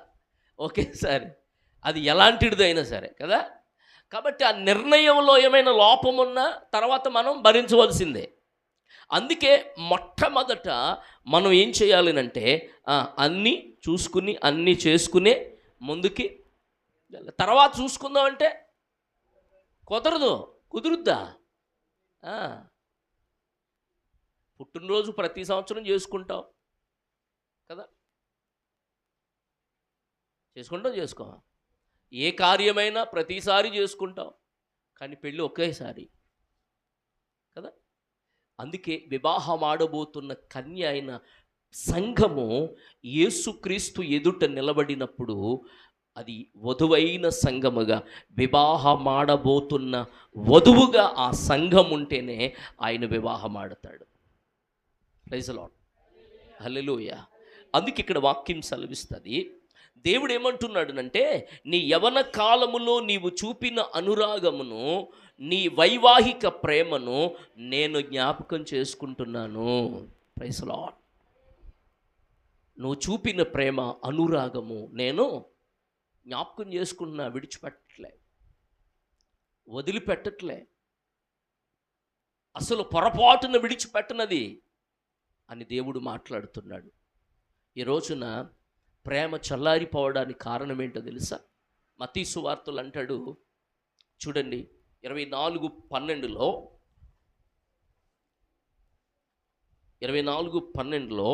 ఒకేసారి. అది ఎలాంటిదైనా సరే కదా. కాబట్టి ఆ నిర్ణయంలో ఏమైనా లోపం ఉన్నా తర్వాత మనం భరించవలసిందే. అందుకే మొట్టమొదట మనం ఏం చేయాలి అంటే అన్నీ చూసుకుని అన్నీ చేసుకునే ముందుకి తర్వాత చూసుకుందాం అంటే కుదురుద్దా? పుట్టినరోజు ప్రతి సంవత్సరం చేసుకుంటాం కదా. చేసుకో. ఏ కార్యమైనా ప్రతిసారి చేసుకుంటాం, కానీ పెళ్ళి ఒకేసారి కదా. అందుకే వివాహం ఆడబోతున్న కన్య అయిన సంఘము యేసుక్రీస్తు ఎదుట నిలబడినప్పుడు అది వధువైన సంఘముగా, వివాహమాడబోతున్న వధువుగా ఆ సంఘం ఉంటేనే ఆయన వివాహమాడతాడు. Praise the Lord. హల్లెలూయా. అందుకే ఇక్కడ వాక్యం సెలవిస్తుంది. దేవుడు ఏమంటున్నాడునంటే, నీ యవన కాలములో నీవు చూపిన అనురాగమును, నీ వైవాహిక ప్రేమను నేను జ్ఞాపకం చేసుకుంటున్నాను. Praise the lord. నువ్వు చూపిన ప్రేమ, అనురాగము నేను జ్ఞాపకం చేసుకుంటున్నా. వదిలిపెట్టట్లే, అసలు పొరపాటున విడిచిపెట్టనది అని దేవుడు మాట్లాడుతున్నాడు. ఈ రోజున ప్రేమ చల్లారిపోవడానికి కారణం ఏంటో తెలుసా? మత్తయి సువార్తలు అంటాడు చూడండి, 24:12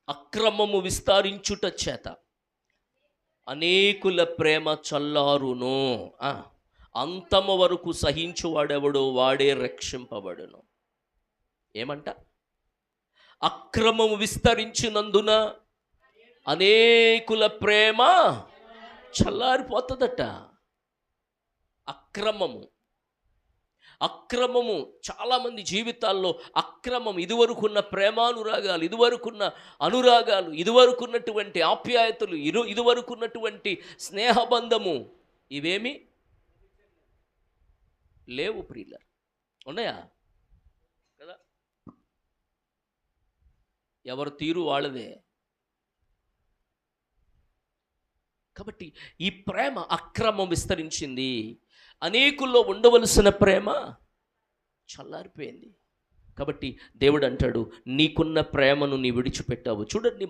అక్రమము విస్తరించుట చేత అనేకుల ప్రేమ చల్లారును, అంతము వరకు సహించువాడెవడో వాడే రక్షింపబడును. ఏమంట? అక్రమము విస్తరించినందున అనేకుల ప్రేమ చల్లారిపోతుందట. అక్రమము చాలామంది జీవితాల్లో అక్రమం, ఇదివరకున్న ప్రేమానురాగాలు, ఇదివరకున్న అనురాగాలు, ఇదివరకున్నటువంటి ఆప్యాయతలు, ఇదివరకున్నటువంటి స్నేహబంధము ఇవేమి లేవు ప్రియులారా. ఉన్నాయా కదా? ఎవరు తీరు వాళ్ళదే. కాబట్టి ఈ ప్రేమ అక్రమం విస్తరించింది, అనేకుల్లో ఉండవలసిన ప్రేమ చల్లారిపోయింది. కాబట్టి దేవుడు అంటాడు, నీకున్న ప్రేమను నీ విడిచిపెట్టావు. చూడండి,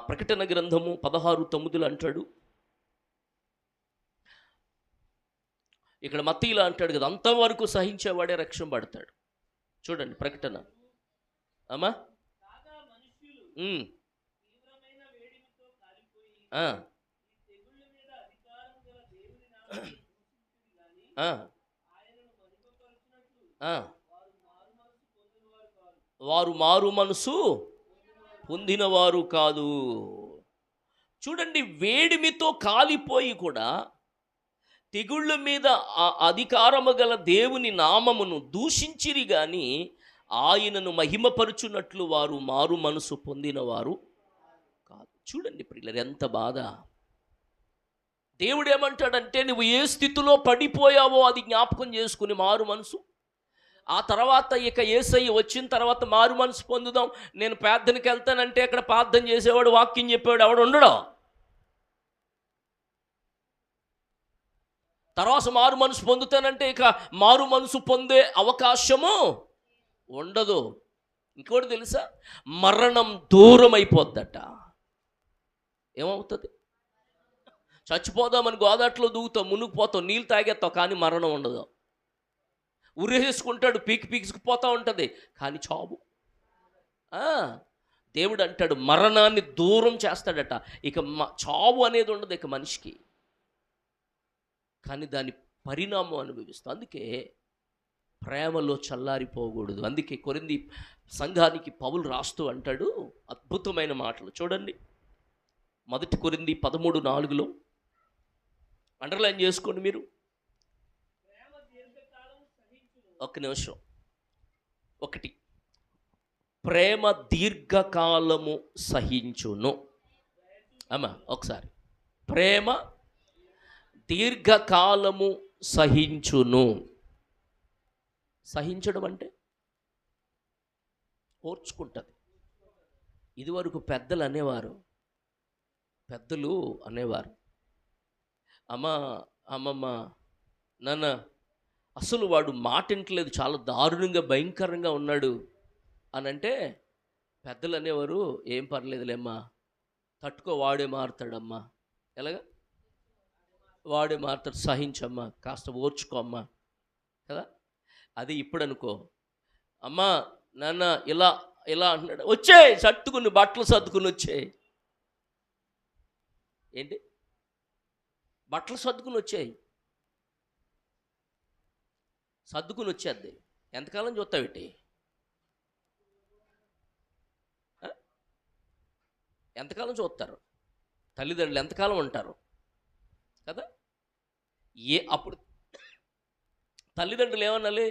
ప్రకటన గ్రంథము 16:9 అంటాడు, ఇక్కడ మత్తీలో అంటాడు కదా, అంతవరకు సహించేవాడే రక్షణ పడతాడు. చూడండి ప్రకటన. అమ్మా వారు మారు మనసు పొందినవారు కాదు. చూడండి, వేడిమితో కాలిపోయి కూడా తెగుళ్ళ మీద ఆ అధికారము గల దేవుని నామమును దూషించిరి గాని ఆయనను మహిమపరుచున్నట్లు వారు మారు మనసు పొందినవారు కాదు. చూడండి ప్రియులారా, ఎంత బాధ. దేవుడు ఏమంటాడంటే, నువ్వు ఏ స్థితిలో పడిపోయావో అది జ్ఞాపకం చేసుకుని మారు మనసు, ఆ తర్వాత ఇక యేసయ్య వచ్చిన తర్వాత మారు మనసు పొందుదాం. నేను ప్రార్థనకి వెళ్తానంటే అక్కడ ప్రార్థన చేసేవాడు, వాక్యం చెప్పేవాడు ఎవడు ఉండడు. తర్వాత మారు మనసు పొందుతానంటే ఇక మారు మనసు పొందే అవకాశము ఉండదు. ఇంకోటి తెలుసా, మరణం దూరం అయిపోద్దట. ఏమవుతుంది? చచ్చిపోదామని గోదాట్లో దూగుతావు, మునిగిపోతావు, నీళ్ళు తాగేస్తావు, కానీ మరణం ఉండదు. ఉరేసుకుంటాడు, పీకిపోతూ ఉంటుంది, కానీ చావు. దేవుడు అంటాడు మరణాన్ని దూరం చేస్తాడట. ఇక చావు అనేది ఉండదు ఇక మనిషికి, కానీ దాని పరిణామం అనుభవిస్తాం. అందుకే ప్రేమలో చల్లారిపోకూడదు. అందుకే కొరింథీ సంఘానికి పౌలు రాస్తూ అంటాడు అద్భుతమైన మాటలు. చూడండి, 1 కొరింథీ 13:4 అండర్లైన్ చేసుకోండి మీరు. ఒక్క నిమిషం. 1, ప్రేమ దీర్ఘకాలము సహించును. అమ్మా ఒకసారి, ప్రేమ దీర్ఘకాలము సహించును. సహించడం అంటే ఓర్చుకుంటుంది. ఇదివరకు పెద్దలు అనేవారు, అమ్మమ్మ, నాన్న, అసలు వాడు మాట వింటలేదు, చాలా దారుణంగా భయంకరంగా ఉన్నాడు అని అంటే పెద్దలు అనేవారు, ఏం పర్లేదులేమ్మా, తట్టుకో, వాడే మారుతాడమ్మా. ఎలాగా? వాడే మారుతాడు, సహించమ్మా, కాస్త ఓర్చుకో అమ్మా కదా. అది ఇప్పుడు అనుకో, అమ్మా నాన్న ఇలా ఇలా అంటున్నాడు, వచ్చేయి సర్దుకుని, బట్టలు సర్దుకుని వచ్చేయి. ఏంటి? బట్టలు సర్దుకుని వచ్చేయి. సర్దుకుని వచ్చేద్ది. ఎంతకాలం చూస్తావేటి? ఎంతకాలం చూస్తారు తల్లిదండ్రులు? ఎంతకాలం ఉంటారు కదా. అప్పుడు తల్లిదండ్రులు ఏమనాలి?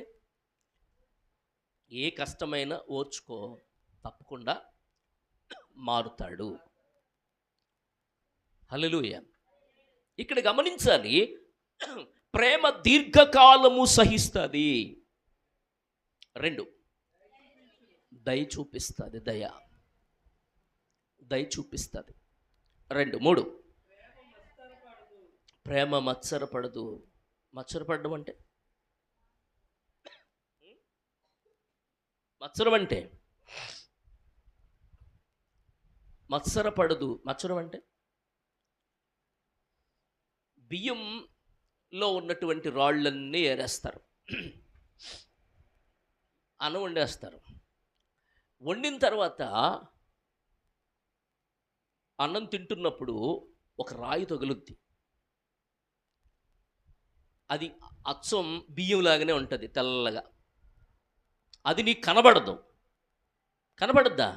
ఏ కష్టమైనా ఓర్చుకో, తప్పకుండా మారుతాడు. హల్లెలూయా. ఇక్కడ గమనించాలి, ప్రేమ దీర్ఘకాలము సహిస్తుంది. 2, దయ చూపిస్తుంది. దయ చూపిస్తుంది. 2, 3, ప్రేమ మత్సరపడదు. మత్సరపడడం అంటే, మత్సరం అంటే మత్సరపడదు. మత్సరం అంటే బియ్యంలో ఉన్నటువంటి రాళ్ళన్నీ ఏరేస్తారు, అన్నం వండేస్తారు. వండిన తర్వాత అన్నం తింటున్నప్పుడు ఒక రాయి తగులుద్ది. అది అచ్చం బియ్యంలాగానే ఉంటుంది, తెల్లగా. అది నీకు కనబడద్దా?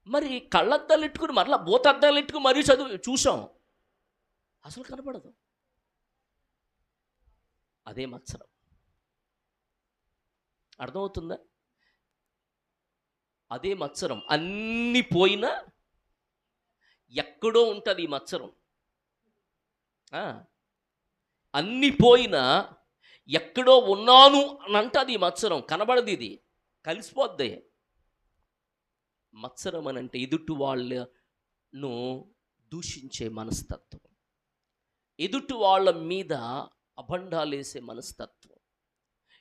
మరి కళ్ళద్దాలు ఎట్టుకుని మరలా భూతద్దాలు ఎట్టుకుని మరీ చూసాం, అసలు కనబడదు. అదే మత్సరం. అర్థమవుతుందా? అదే మత్సరం. అన్నీ పోయినా ఎక్కడో ఉంటుంది ఈ మత్సరం. అన్నీ పోయినా ఎక్కడో ఉన్నాను అని అంటది ఈ మత్సరం. కనబడదు, ఇది కలిసిపోద్ది. మత్సరం అని అంటే ఎదుటి వాళ్ళను దూషించే మనస్తత్వం, ఎదుటి వాళ్ళ మీద అభండాలేసే మనస్తత్వం,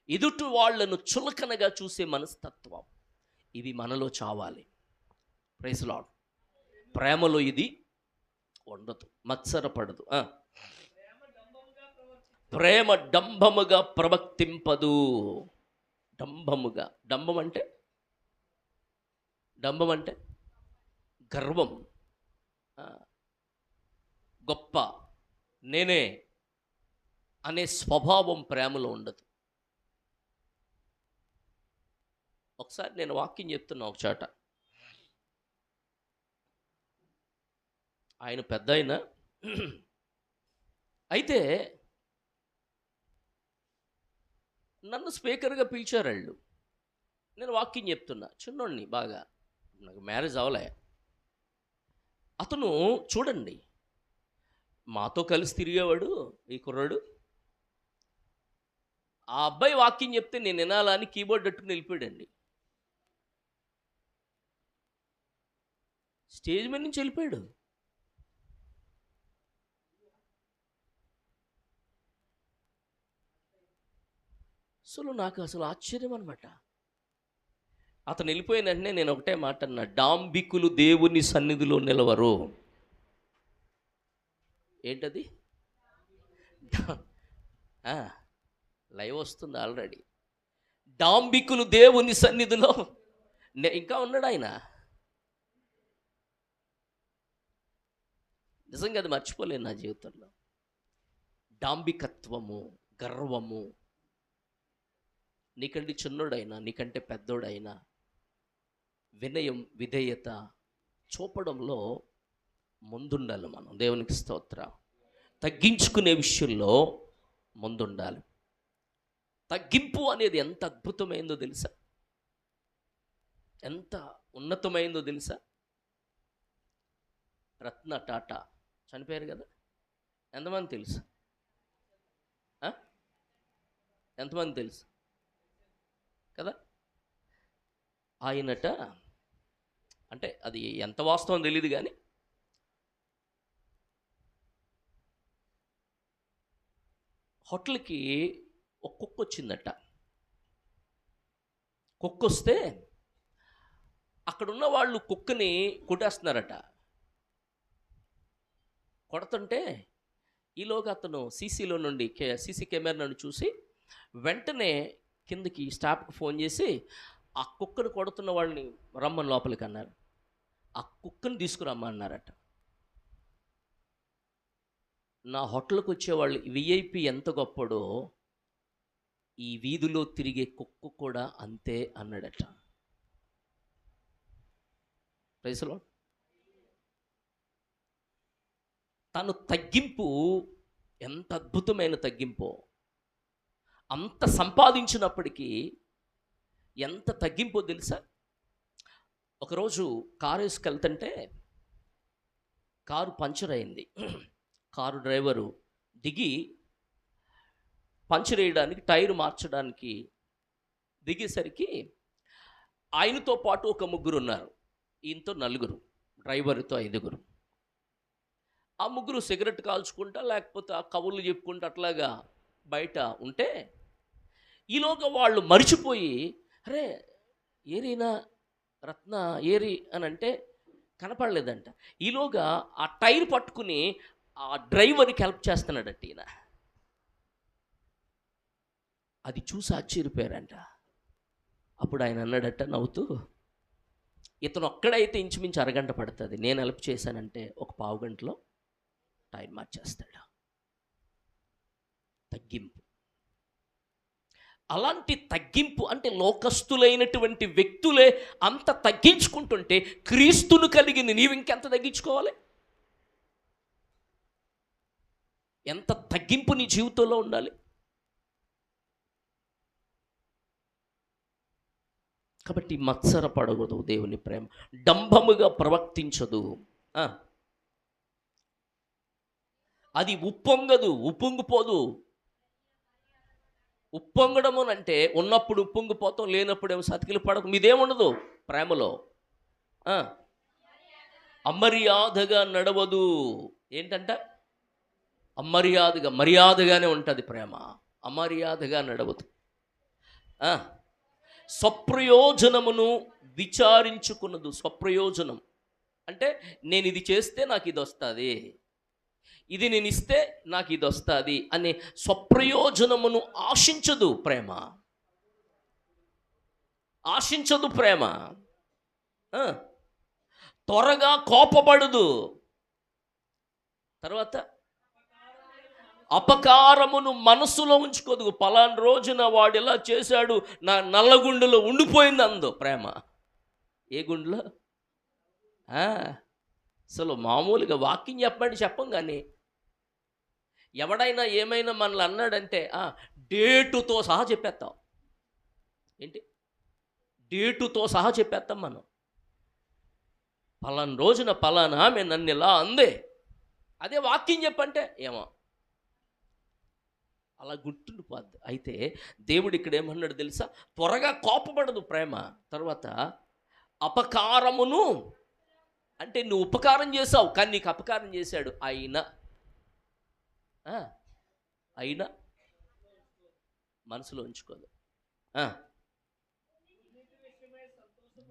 ఎదుటి వాళ్ళను చులకనగా చూసే మనస్తత్వం. ఇవి మనలో చావాలి. Praise lord. ప్రేమలో ఇది ఉండదు, మత్సరపడదు. ప్రేమ డంబముగా ప్రవర్తింపదు. డంబముగా, డంబం అంటే గర్వం, గొప్ప, నేనే అనే స్వభావం ప్రేమలో ఉండదు. ఒకసారి నేను వాక్యం చెప్తున్నా ఒక చోట. ఆయన పెద్ద ఆయన అయితే నన్ను స్పీకర్గా పిలిచారు వాళ్ళు. నేను వాక్యం చెప్తున్నా, చిన్నోడిని, బాగా నాకు మ్యారేజ్ అవ్వలే. అతను చూడండి, మాతో కలిసి తిరిగేవాడు ఈ కుర్రాడు. ఆ అబ్బాయి వాక్యం చెప్తే నేను వినాలా అని కీబోర్డ్ పెట్టుకుని వెళ్ళిపోయాడండి. స్టేజ్ మీద నుంచి వెళ్ళిపోయాడు. నాకు అసలు ఆశ్చర్యం అనమాట. అతను వెళ్ళిపోయిన వెంటనే నేను ఒకటే మాట అన్నా, డాంబికులు దేవుని సన్నిధిలో నిలవరు. ఏంటది? లైవ్ వస్తుంది ఆల్రెడీ. డాంబికులు దేవుని సన్నిధిలో ఇంకా ఉన్నాడు ఆయన. నిజంగా అది మర్చిపోలేను నా జీవితంలో. డాంబికత్వము, గర్వము, నీకంటే చిన్నోడైనా నీకంటే పెద్దోడైనా వినయం, విధేయత చూపడంలో ముందుండాలి మనం. దేవునికి స్తోత్రం. తగ్గించుకునే విషయంలో ముందుండాలి. తగ్గింపు అనేది ఎంత అద్భుతమైందో తెలుసా? ఎంత ఉన్నతమైందో తెలుసా? రత్న టాటా చనిపోయారు కదా, ఎంతమంది తెలుసు? ఎంతమంది తెలుసు కదా? ఆయనట, అంటే అది ఎంత వాస్తవం తెలియదు కానీ, హోటల్కి ఒక కుక్క వచ్చిందట. కుక్క వస్తే అక్కడున్న వాళ్ళు కుక్కని కొట్టేస్తున్నారట. కొడుతుంటే ఈలోగా అతను సీసీ కెమెరా నుండి చూసి వెంటనే కిందకి స్టాఫ్కి ఫోన్ చేసి ఆ కుక్కను కొడుతున్న వాళ్ళని రమ్మని లోపలికి అన్నారు. ఆ కుక్కను తీసుకురమ్మన్నారట. నా హోటల్కి వచ్చేవాళ్ళు విఐపి ఎంత గొప్పడో ఈ వీధిలో తిరిగే కుక్క కూడా అంతే అన్నాడట. ప్రైజ్లో తను తగ్గింపు ఎంత అద్భుతమైన తగ్గింపో. అంత సంపాదించినప్పటికీ ఎంత తగ్గింపో తెలుసా? ఒకరోజు కారు వేసుకెళ్తుంటే కారు పంచర్ అయింది. కారు డ్రైవరు దిగి పంచర్ వేయడానికి, టైరు మార్చడానికి దిగేసరికి ఆయనతో పాటు ఒక 3 ఉన్నారు. ఈయనతో 4, డ్రైవర్తో 5. ఆ 3 సిగరెట్ కాల్చుకుంటా లేకపోతే ఆ కబుర్లు చెప్పుకుంటూ అట్లాగా బయట ఉంటే ఈలోగా వాళ్ళు మరిచిపోయి, అరే ఏరీనా రత్న ఏరి అని అంటే కనపడలేదంట. ఈలోగా ఆ టైర్ పట్టుకుని ఆ డ్రైవర్కి హెల్ప్ చేస్తున్నాడట ఈయన. అది చూసి ఆశ్చర్యపోయారంట. అప్పుడు ఆయన అన్నాడట నవ్వుతూ, ఇతను ఒక్కడైతే ఇంచుమించు అరగంట పడుతుంది, నేను హెల్ప్ చేశానంటే ఒక పావు గంటలో టైర్ మార్చేస్తాడు. తగ్గింపు. అలాంటి తగ్గింపు అంటే లోకస్తులైనటువంటి వ్యక్తులే అంత తగ్గించుకుంటుంటే క్రీస్తును కలిగింది నీవు ఇంకెంత తగ్గించుకోవాలి? ఎంత తగ్గింపు నీ జీవితంలో ఉండాలి? కాబట్టి మత్సరపడకూడదు. దేవుని ప్రేమ డంబముగా ప్రవర్తించదు. అది ఉప్పొంగదు, ఉప్పొంగిపోదు. ఉప్పొంగడము అంటే ఉన్నప్పుడు ఉప్పొంగిపోతాం, లేనప్పుడు ఏమో సతికిలు పడకు. మీదేముండదు ప్రేమలో. అమర్యాదగా నడవదు. ఏంటంట? మర్యాదగానే ఉంటుంది ప్రేమ, అమర్యాదగా నడవదు. స్వప్రయోజనమును విచారించుకున్నదు. స్వప్రయోజనం అంటే నేను ఇది చేస్తే నాకు ఇది వస్తుంది, ఇది నేను ఇస్తే నాకు ఇది వస్తుంది అనే స్వప్రయోజనమును ఆశించదు ప్రేమ. ఆశించదు ప్రేమ. త్వరగా కోపపడదు. తర్వాత అపకారమును మనసులో ఉంచుకోదు. పలానా రోజున వాడు ఇలా చేశాడు, నా నల్లగుండెలో ఉండిపోయింది అందో ప్రేమ. ఏ గుండెలో? అసలు మామూలుగా వాక్యం చెప్పండి చెప్పం, కానీ ఎవడైనా ఏమైనా మనల్ని అన్నాడంటే డేటుతో సహా చెప్పేస్తాం. ఏంటి? డేటుతో సహా చెప్పేస్తాం మనం. పలానా రోజున పలానా ఆమె నన్ను ఇలా అందే, అదే వాక్యం చెప్పంటే ఏమో అలా గుర్తుండిపోద్ది. అయితే దేవుడు ఇక్కడ ఏమన్నాడు తెలుసా? త్వరగా కోపపడదు ప్రేమ. తర్వాత అపకారమును, అంటే నువ్వు ఉపకారం చేసావు కానీ నీకు అపకారం చేశాడు, అయినా మనసులో ఉంచుకోదు.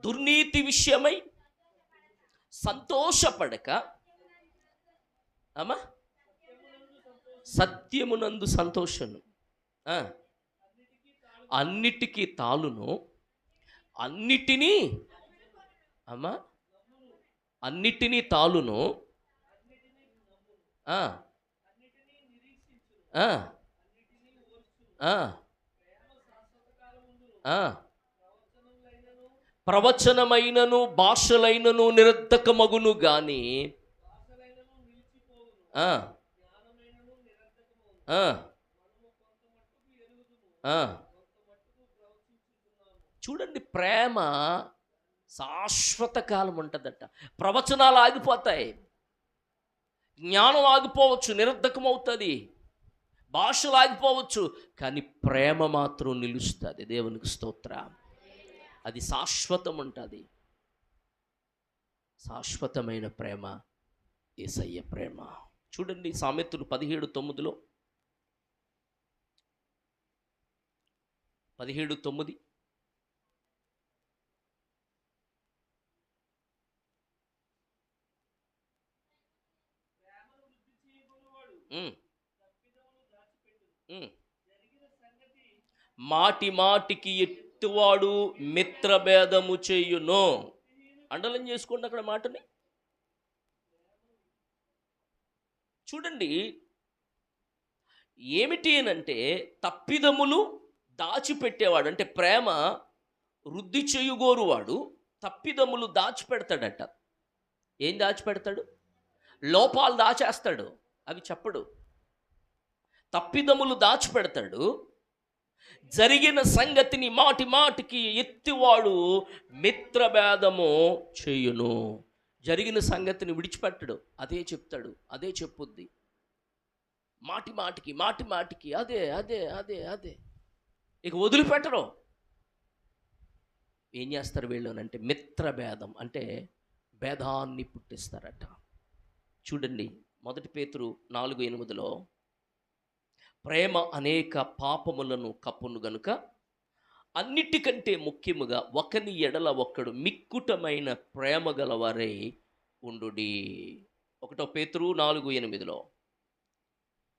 దుర్నీతి విషయమై సంతోషపడక సత్యమునందు సంతోషను, అన్నిటికీ తాలును, అన్నిటినీ అన్నిటినీ తాలును, ప్రవచనమైనను భాషలైనను నిరర్ధకమగును గాని చూడండి, ప్రేమ శాశ్వత కాలం ఉంటుందట. ప్రవచనాలు ఆగిపోతాయి, జ్ఞానం ఆగిపోవచ్చు, నిరర్ధకమవుతుంది, భాషలు ఆగిపోవచ్చు, కానీ ప్రేమ మాత్రం నిలుస్తుంది. దేవునికి స్తోత్రం. అది శాశ్వతం ఉంటుంది. శాశ్వతమైన ప్రేమ యేసయ్య ప్రేమ. చూడండి సామెతలు 17:9, 17:9. మాటి మాటికి ఎట్టువాడు మిత్రభేదము చేయును. అండలం చేసుకోండి అక్కడ మాటని. చూడండి ఏమిటి అనంటే, తప్పిదములు దాచిపెట్టేవాడు, అంటే ప్రేమ వృద్ధి చేయుగోరువాడు తప్పిదములు దాచిపెడతాడట. ఏం దాచిపెడతాడు? లోపాలు దాచేస్తాడు, అవి చెప్పడు. తప్పిదములు దాచిపెడతాడు. జరిగిన సంగతిని మాటి మాటికి ఎత్తివాడు మిత్రభేదము చేయును. జరిగిన సంగతిని విడిచిపెట్టడు, అదే చెప్తాడు, అదే చెప్పుద్ది. మాటి మాటికి మాటి మాటికి అదే అదే అదే అదే, ఇక వదిలిపెట్టరు. ఏం చేస్తారు వీళ్ళనంటే మిత్రభేదం, అంటే భేదాన్ని పుట్టిస్తారట. చూడండి 1 పేతురు 4:8, ప్రేమ అనేక పాపములను కప్పును గనుక అన్నిటికంటే ముఖ్యముగా ఒకని ఎడల ఒక్కడు మిక్కుటమైన ప్రేమ గలవారై ఉండుడి. 1 పేతురు 4:8.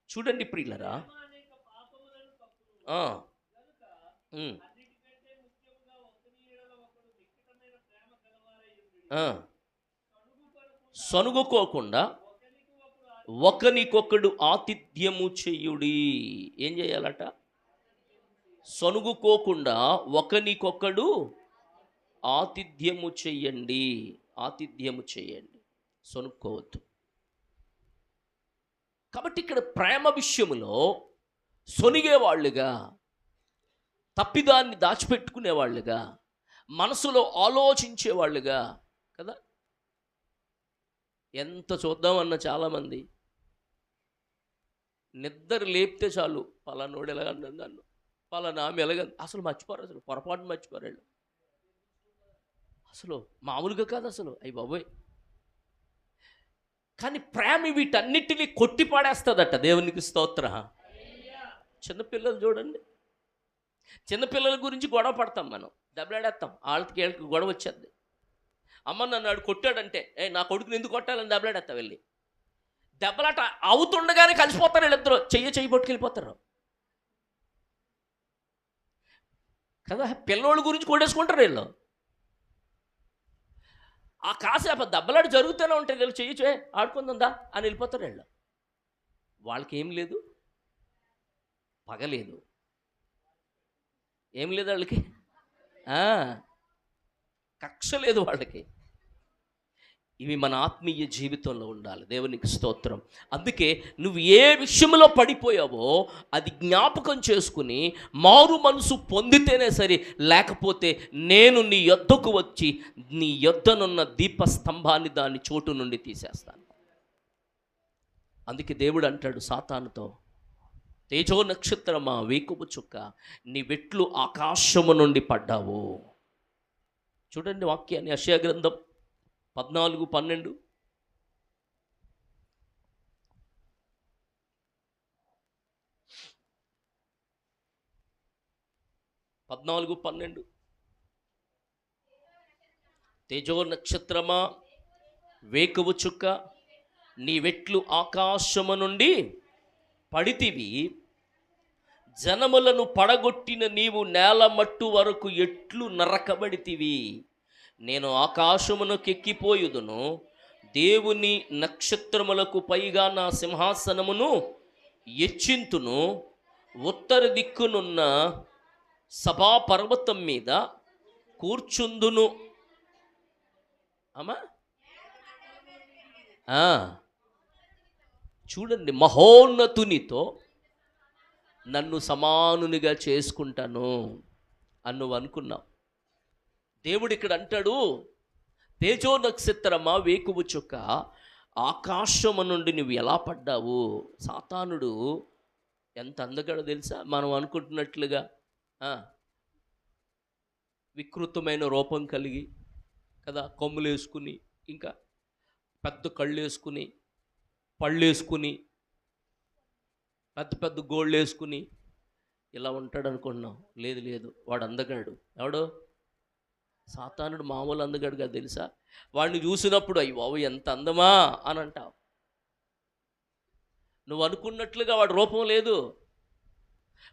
చూడండి ప్రియులరా, సనుగుకోకుండా ఒకనికొకడు ఆతిథ్యము చెయ్యుడి. ఏం చేయాలట? సనుగుకోకుండా ఒకనికొకడు ఆతిథ్యము చెయ్యండి. ఆతిథ్యము చేయండి, సనుక్కోవద్దు. కాబట్టి ఇక్కడ ప్రేమ విషయములో సొనిగేవాళ్ళుగా, తప్పిదాన్ని దాచిపెట్టుకునేవాళ్ళుగా, మనసులో ఆలోచించేవాళ్ళుగా కదా. ఎంత చూద్దామన్నా చాలామంది నిద్ర లేపితే చాలు, పలానోడు ఎలాగన్నాడు నన్ను, పలానా ఆమె ఎలాగ, అసలు మర్చిపోరు, అసలు పొరపాటున మర్చిపోరు వాళ్ళు. అసలు మామూలుగా కాదు అసలు, అయ్యి బాబోయ్. కానీ ప్రేమ వీటన్నిటినీ కొట్టి పాడేస్తుందట. దేవునికి స్తోత్ర. చిన్నపిల్లలు చూడండి, చిన్నపిల్లల గురించి గొడవ పడతాం మనం, దెబ్బలాడేస్తాం, వాళ్ళకి వీళ్ళకి గొడవ వచ్చేది. అమ్మ నన్ను ఆడు కొట్టాడంటే, నా కొడుకుని ఎందుకు కొట్టాలని దెబ్బలాడేస్తా వెళ్ళి. దెబ్బలాట అవుతుండగానే కలిసిపోతారు వీళ్ళిద్దరు, చెయ్యి పట్టుకెళ్ళిపోతారు కదా. పిల్లోళ్ళ గురించి కొట్టేసుకుంటారు వీళ్ళు. ఆ కాసేపు దెబ్బలాట జరుగుతూనే ఉంటాయి, వీళ్ళు చెయ్యి ఆడుకుందా అని వెళ్ళిపోతారు వీళ్ళు. వాళ్ళకి ఏం లేదు, పగలేదు, ఏం లేదు వాళ్ళకి, కక్ష లేదు వాళ్ళకి. ఇవి మన ఆత్మీయ జీవితంలో ఉండాలి. దేవునికి స్తోత్రం. అందుకే నువ్వు ఏ విషయంలో పడిపోయావో అది జ్ఞాపకం చేసుకుని మారు మనసు పొందితేనే సరే, లేకపోతే నేను నీ యొద్దకు వచ్చి నీ యొద్దనున్న దీపస్తంభాన్ని దాని చోటు నుండి తీసేస్తాను. అందుకే దేవుడు అంటాడు సాతానుతో, తేజో నక్షత్రమా, వేకువ చుక్క, నీ వెట్లు ఆకాశము నుండి పడ్డావు. చూడండి వాక్యాన్ని, యెషయా గ్రంథం 14:12. తేజో నక్షత్రమా, వేకువ చుక్క, నీ వెట్లు ఆకాశము నుండి పడితివి, జనములను పడగొట్టిన నీవు నేల మట్టు వరకు ఎట్లు నరకబడితివి. నేను ఆకాశమునకు ఎక్కిపోయుదును, దేవుని నక్షత్రములకు పైగా నా సింహాసనమును ఎచ్చింతును, ఉత్తర దిక్కునున్న సభాపర్వతం మీద కూర్చుందును. అమ్మా చూడండి, మహోన్నతునితో నన్ను సమానునిగా చేసుకుంటాను అని నువ్వు అనుకున్నావు. దేవుడు ఇక్కడ అంటాడు, తేజో నక్షత్రమా, వేకువ చుక్క, ఆకాశము నుండి నువ్వు ఎలా పడ్డావు. సాతానుడు ఎంత అందగాడో తెలుసా? మనం అనుకుంటున్నట్లుగా వికృతమైన రూపం కలిగి కదా, కొమ్ములు వేసుకుని, ఇంకా పెద్ద కళ్ళు వేసుకుని, పళ్ళు వేసుకుని, పెద్ద పెద్ద గోళ్ళు వేసుకుని ఇలా ఉంటాడు అనుకున్నాం. లేదు లేదు, వాడు అందగాడు. ఎవడో సాతానుడు మామూలు అందగాడుగా తెలుసా? వాడిని చూసినప్పుడు అయ్యి బాబు ఎంత అందమా అని అంటావు. నువ్వు అనుకున్నట్లుగా వాడు రూపం లేదు,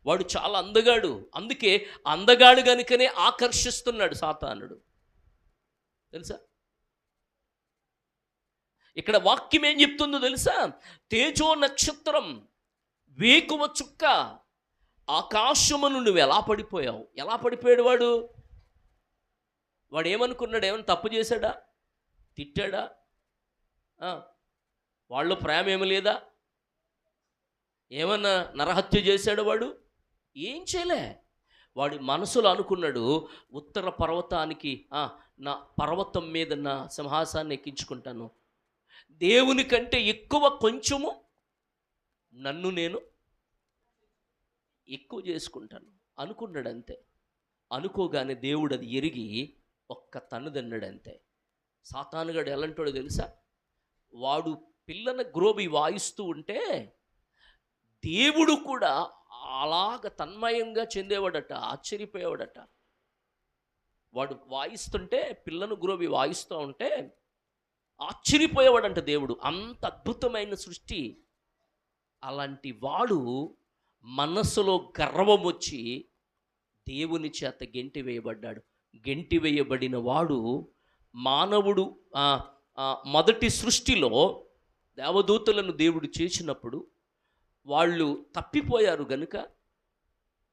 వాడు చాలా అందగాడు. అందుకే అందగాడు గనుకనే ఆకర్షిస్తున్నాడు సాతానుడు, తెలుసా? ఇక్కడ వాక్యం ఏం చెప్తుందో తెలుసా? తేజో నక్షత్రం, వేకువ చుక్క, ఆకాశమును నువ్వు ఎలా పడిపోయావు. ఎలా పడిపోయాడు వాడు? వాడు ఏమనుకున్నాడు? ఏమైనా తప్పు చేశాడా? తిట్టాడా? వాళ్ళు ప్రేమ ఏమి లేదా? ఏమన్నా నరహత్య చేశాడు వాడు? ఏం చేయలే. వాడి మనసులో అనుకున్నాడు, ఉత్తర పర్వతానికి నా పర్వతం మీద నా సింహాసాన్ని ఎక్కించుకుంటాను, దేవుని కంటే ఎక్కువ కొంచెము నన్ను నేను ఎక్కువ చేసుకుంటాను అనుకున్నాడు. అంతే. అనుకోగానే దేవుడు అది ఎరిగి ఒక్క తన్నుదన్నాడు అంతే. సాతానుగాడు ఎలాంటాడో తెలుసా? వాడు పిల్లన గ్రోబి వాయిస్తూ ఉంటే దేవుడు కూడా అలాగ తన్మయంగా చెందేవాడట, ఆశ్చర్యపోయేవాడట. వాడు వాయిస్తుంటే, పిల్లను గ్రోబి వాయిస్తూ ఉంటే ఆశ్చర్యపోయేవాడంట దేవుడు. అంత అద్భుతమైన సృష్టి. అలాంటి వాడు మనస్సులో గర్వం వచ్చి దేవుని చేత గెంటి వేయబడ్డాడు. గెంటి వేయబడిన వాడు మానవుడు మొదటి సృష్టిలో దేవదూతలను దేవుడు చేసినప్పుడు వాళ్ళు తప్పిపోయారు గనుక,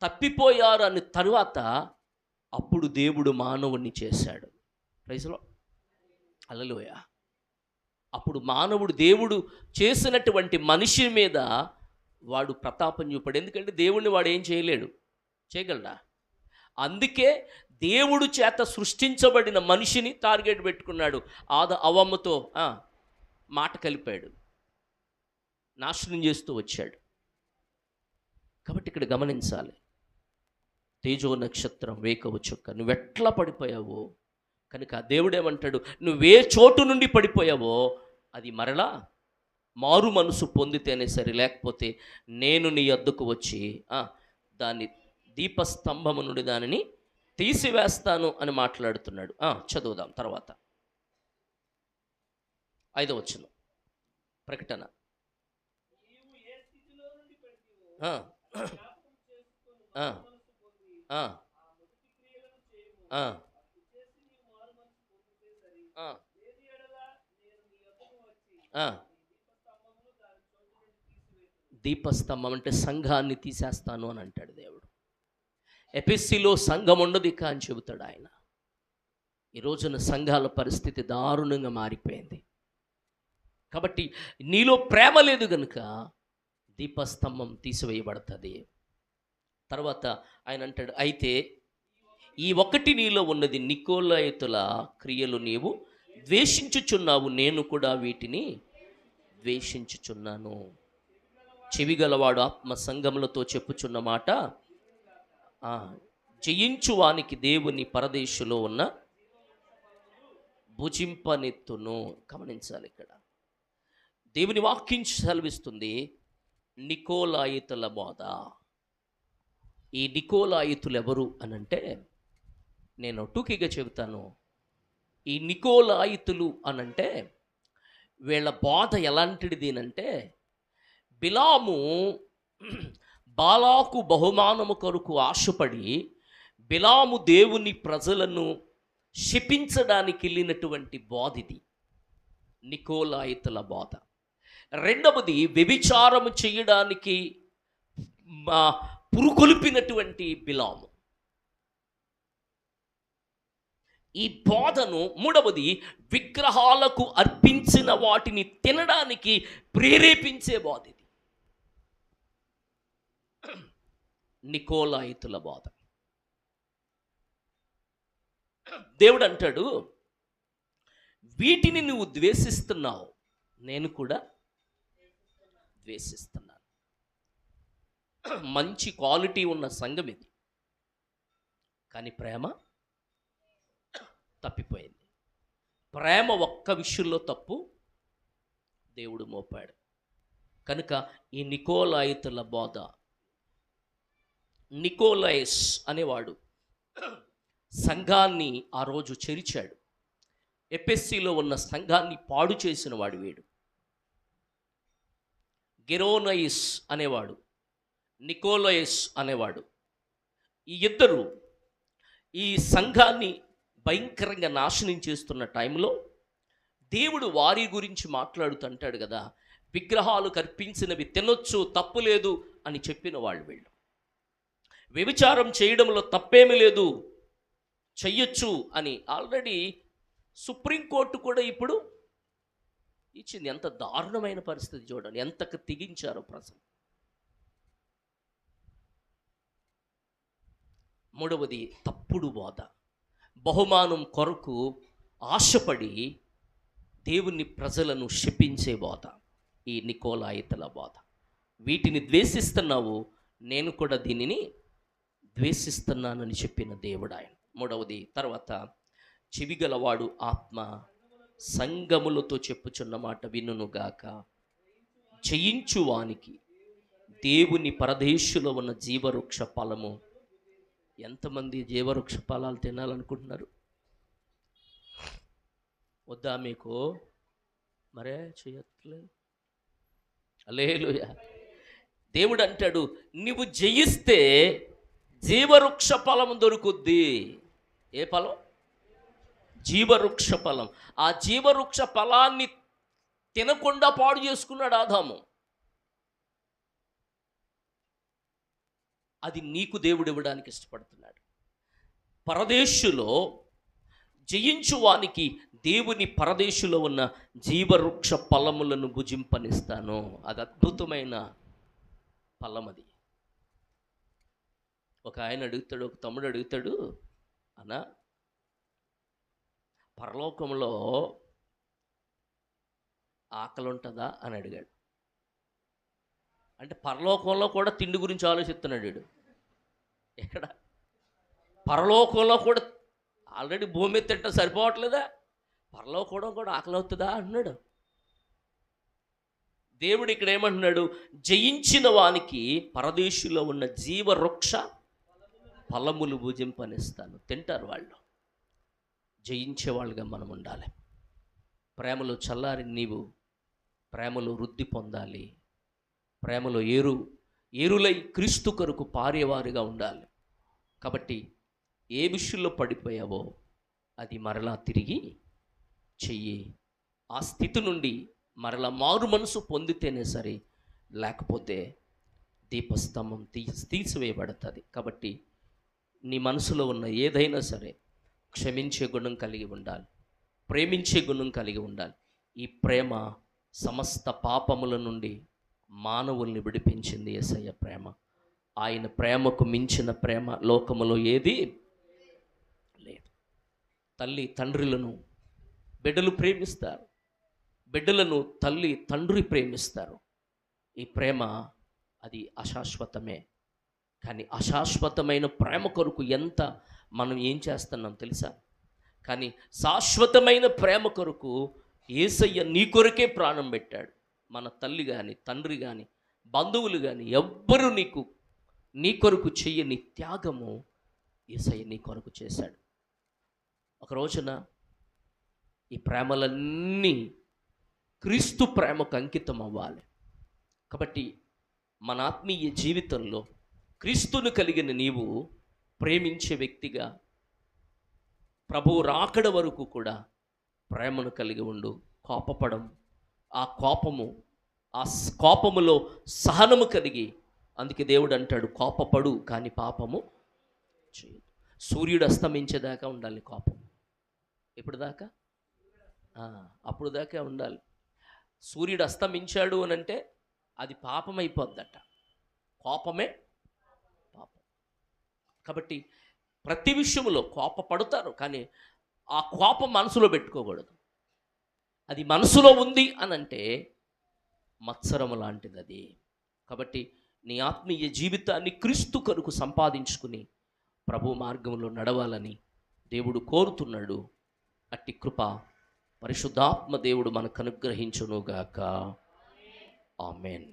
తప్పిపోయారు అని తరువాత అప్పుడు దేవుడు మానవుణ్ణి చేశాడు. ప్రైజ్లో హల్లెలూయా. అప్పుడు మానవుడు దేవుడు చేసినటువంటి మనిషి మీద వాడు ప్రతాపం చూపాడు. ఎందుకంటే దేవుడిని వాడు ఏం చేయలేడు, చేయగలడా? అందుకే దేవుడు చేత సృష్టించబడిన మనిషిని టార్గెట్ పెట్టుకున్నాడు. అవ్వమ్మతో మాట కలిపాడు, నాశనం చేస్తూ వచ్చాడు. కాబట్టి ఇక్కడ గమనించాలి, తేజో నక్షత్రం, వేకువ చుక్క, నువ్వెట్లా పడిపోయావో కనుక దేవుడు ఏమంటాడు, నువ్వే చోటు నుండి పడిపోయావో అది మరలా మారు మనసు పొందితేనే సరే, లేకపోతే నేను నీ వద్దకు వచ్చి దాన్ని దీపస్తంభము నుండి దానిని తీసివేస్తాను అని మాట్లాడుతున్నాడు. చదువుదాం తర్వాత 5వ వచనం, ప్రకటన ఆ, ఆ, ఆ, ఆ, ఆ, ఆ. దీపస్తంభం అంటే సంఘాన్ని తీసేస్తాను అని అంటాడు దేవుడు. ఎపిస్సిలో సంఘం ఉండదు ఇక అని చెబుతాడు ఆయన. ఈ రోజున సంఘాల పరిస్థితి దారుణంగా మారిపోయింది. కాబట్టి నీలో ప్రేమ లేదు గనుక దీపస్తంభం తీసివేయబడుతుంది. తర్వాత ఆయన అంటాడు, అయితే ఈ ఒకటి నీలో ఉన్నది నికోలాయితుల క్రియలు నీవు ద్వేషించుచున్నావు, నేను కూడా వీటిని ద్వేషించుచున్నాను. చెవిగలవాడు ఆత్మ సంగములతో చెప్పుచున్న మాట, ఆ, జయించు వానికి దేవుని పరదేశులో ఉన్న భుజింపనెత్తును. గమనించాలి, ఇక్కడ దేవుని వాక్యం సెలవిస్తుంది నికోలాయితుల బోధ. ఈ నికోలాయితులు ఎవరు అనంటే, నేను టూకీగా చెబుతాను. ఈ నికోలాయితులు అనంటే వీళ్ళ బోధ ఎలాంటిది అంటే, బిలాము బాలాకు బహుమానము కొరకు ఆశపడి బిలాము దేవుని ప్రజలను శపించడానికి వెళ్ళినటువంటి బోధ ఇది, నికోలాయితుల బోధ. రెండవది, వ్యభిచారము చేయడానికి పురుకొల్పినటువంటి బిలాము. ఈ బోధను, మూడవది, విగ్రహాలకు అర్పించిన వాటిని తినడానికి ప్రేరేపించే బోధ ఇది, నికోలాయితుల బోధ. దేవుడు అంటాడు, వీటిని నువ్వు ద్వేషిస్తున్నావు, నేను కూడా ద్వేషిస్తున్నాను. మంచి క్వాలిటీ ఉన్న సంఘం ఇది, కానీ ప్రేమ తప్పిపోయింది. ప్రేమ ఒక్క విషయంలో తప్పు దేవుడు మోపాడు. కనుక ఈ నికోలాయితుల బోధ, నికోలయస్ అనేవాడు సంఘాన్ని ఆ రోజు చెరిచాడు. ఎపెస్సిలో ఉన్న సంఘాన్ని పాడు చేసిన వాడు వీడు. గెరోనయిస్ అనేవాడు, నికోలయస్ అనేవాడు. ఈ ఇద్దరు ఈ సంఘాన్ని భయంకరంగా నాశనం చేస్తున్న టైంలో దేవుడు వారి గురించి మాట్లాడుతుంటాడు కదా, విగ్రహాలు కర్పించినవి తినొచ్చు, తప్పు లేదు అని చెప్పిన వాళ్ళు వీళ్ళు. వ్యభిచారం చేయడంలో తప్పేమీ లేదు, చెయ్యొచ్చు అని ఆల్రెడీ సుప్రీంకోర్టు కూడా ఇప్పుడు ఇచ్చింది. ఎంత దారుణమైన పరిస్థితి చూడండి, ఎంతకు తెగించారో ప్రజలు. మూడవది, తప్పుడు బోధ, బహుమానం కొరకు ఆశపడి దేవుని ప్రజలను శపించే బోధ, ఈ నికోలాయితుల బోధ. వీటిని ద్వేషిస్తున్నావు, నేను కూడా దీనిని ద్వేషిస్తున్నానని చెప్పిన దేవుడు ఆయన. మూడవది, తర్వాత, చెవిగలవాడు ఆత్మ సంగములతో చెప్పుచున్న మాట వినుగాక, జయించువానికి దేవుని పరదేశులో ఉన్న జీవవృక్ష ఫలము. ఎంతమంది జీవవృక్ష ఫలాలు తినాలనుకుంటున్నారు? వద్దా మీకు? మరే చేయట్లేదు. హల్లెలూయా. దేవుడు అంటాడు, నువ్వు జయిస్తే జీవవృక్ష ఫలం దొరుకుద్ది. ఏ ఫలం? జీవవృక్ష ఫలం. ఆ జీవవృక్ష ఫలాన్ని తినకుండా పాడు చేసుకున్నాడు ఆదాము. అది నీకు దేవుడు ఇవ్వడానికి ఇష్టపడుతున్నాడు. పరదేశులో జయించువానికి దేవుని పరదేశులో ఉన్న జీవవృక్ష ఫలములను భుజింపనిస్తాను. అది అద్భుతమైన ఫలం. అది ఒక ఆయన అడుగుతాడు, ఒక తమ్ముడు అడుగుతాడు, అన్నా పరలోకంలో ఆకలి ఉంటుందా అని అడిగాడు. అంటే పరలోకంలో కూడా తిండి గురించి ఆలోచిస్తున్నాడు వీడు. ఎక్కడ? పరలోకంలో కూడా ఆల్రెడీ భూమి మీద తింటే సరిపోవట్లేదా, పరలోకంలో కూడా ఆకలి అవుతుందా అంటున్నాడు. దేవుడు ఇక్కడ ఏమంటున్నాడు? జయించిన వానికి పరదేశులో ఉన్న జీవవృక్ష ఫలములు భుజింపనిస్తాను. తింటారు వాళ్ళు. జయించేవాళ్ళుగా మనం ఉండాలి. ప్రేమలో చల్లారి నీవు ప్రేమలో వృద్ధి పొందాలి. ప్రేమలో ఏరులై క్రీస్తు కొరకు పారేవారుగా ఉండాలి. కాబట్టి ఏ విషయంలో పడిపోయావో అది మరలా తిరిగి చెయ్యి. ఆ స్థితి నుండి మరలా మారు మనసు పొందితేనే సరే, లేకపోతే దీపస్తంభం తీసివేయబడుతుంది. కాబట్టి నీ మనసులో ఉన్న ఏదైనా సరే క్షమించే గుణం కలిగి ఉండాలి, ప్రేమించే గుణం కలిగి ఉండాలి. ఈ ప్రేమ సమస్త పాపముల నుండి మానవుల్ని విడిపించింది. యేసయ్య ప్రేమ, ఆయన ప్రేమకు మించిన ప్రేమ లోకములో ఏది లేదు. తల్లి తండ్రులను బిడ్డలు ప్రేమిస్తారు, బిడ్డలను తల్లి తండ్రి ప్రేమిస్తారు. ఈ ప్రేమ అది అశాశ్వతమే. కానీ అశాశ్వతమైన ప్రేమ కొరకు ఎంత మనం ఏం చేస్తున్నాం తెలుసా? కానీ శాశ్వతమైన ప్రేమ కొరకు యేసయ్య నీ కొరకే ప్రాణం పెట్టాడు. మన తల్లి కానీ తండ్రి కానీ బంధువులు కానీ ఎవ్వరూ నీ కొరకు చెయ్యని త్యాగము యేసయ్య నీ కొరకు చేశాడు. ఒక రోజున ఈ ప్రేమలన్నీ క్రీస్తు ప్రేమకు అంకితం అవ్వాలి. కాబట్టి మన ఆత్మీయ జీవితంలో క్రీస్తును కలిగిన నీవు ప్రేమించే వ్యక్తిగా ప్రభువు రాకడ వరకు కూడా ప్రేమను కలిగి ఉండు. కోపపడం, ఆ కోపములో సహనము కలిగి, అందుకే దేవుడు అంటాడు కోపపడు కానీ పాపము చేయదు. సూర్యుడు అస్తమించేదాకా ఉండాలి కోపం. ఎప్పుడు దాకా? అప్పుడు దాకా ఉండాలి. సూర్యుడు అస్తమించాడు అని అంటే అది పాపం అయిపోద్దట. కోపమే పాపం. కాబట్టి ప్రతి విషయంలో కోపపడతారు, కానీ ఆ కోపం మనసులో పెట్టుకోకూడదు. అది మనసులో ఉంది అని అంటే మత్సరము లాంటిది అది. కాబట్టి నీ ఆత్మీయ జీవితాన్ని క్రీస్తు కొరకు సంపాదించుకుని ప్రభు మార్గంలో నడవాలని దేవుడు కోరుతున్నాడు. అట్టి కృప పరిశుద్ధాత్మ దేవుడు మనకు అనుగ్రహించునుగాక. ఆమేన్.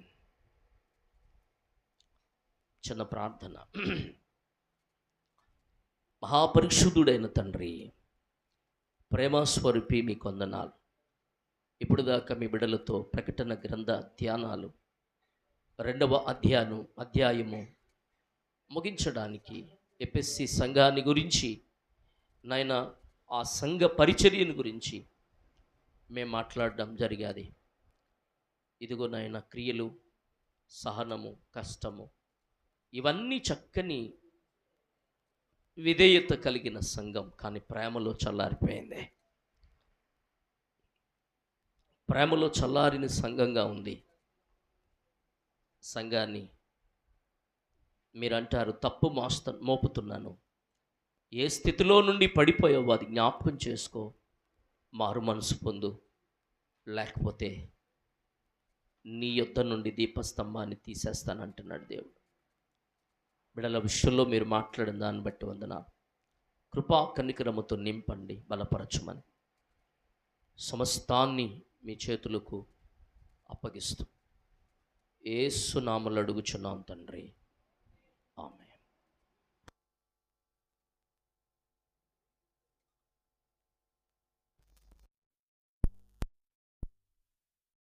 చిన్న ప్రార్థన. మహాపరిశుద్ధుడైన తండ్రి, ప్రేమస్వరూపి, మీ కొందనాలు. ఇప్పుడు దాకా మీ బిడ్డలతో ప్రకటన గ్రంథ ధ్యానాలు 2వ అధ్యాయము ముగించడానికి ఎఫెసీ సంఘాన్ని గురించి, నాయన ఆ సంఘ పరిచర్యను గురించి మేము మాట్లాడడం జరిగాది. ఇదిగో నాయన, క్రియలు, సహనము, కష్టము, ఇవన్నీ చక్కని విధేయత కలిగిన సంఘం, కానీ ప్రేమలో చల్లారిపోయింది. ప్రేమలో చల్లారిన సంఘంగా ఉంది. సంఘాన్ని మీరంటారు తప్పు మోపుతున్నాను. ఏ స్థితిలో నుండి పడిపోయావో అది జ్ఞాపకం చేసుకో, మారు మనసు పొందు, లేకపోతే నీ యొద్ద నుండి దీపస్తంభాన్ని తీసేస్తానంటున్నాడు దేవుడు. బిడ్డల విషయంలో మీరు మాట్లాడిన దాన్ని బట్టి వందనాలు. కృపా కనికరముతో నింపండి, బలపరచమని సమస్తాన్ని మీ చేతులకు అప్పగిస్తూ యేసు నామములో అడుగుచున్నాం తండ్రి.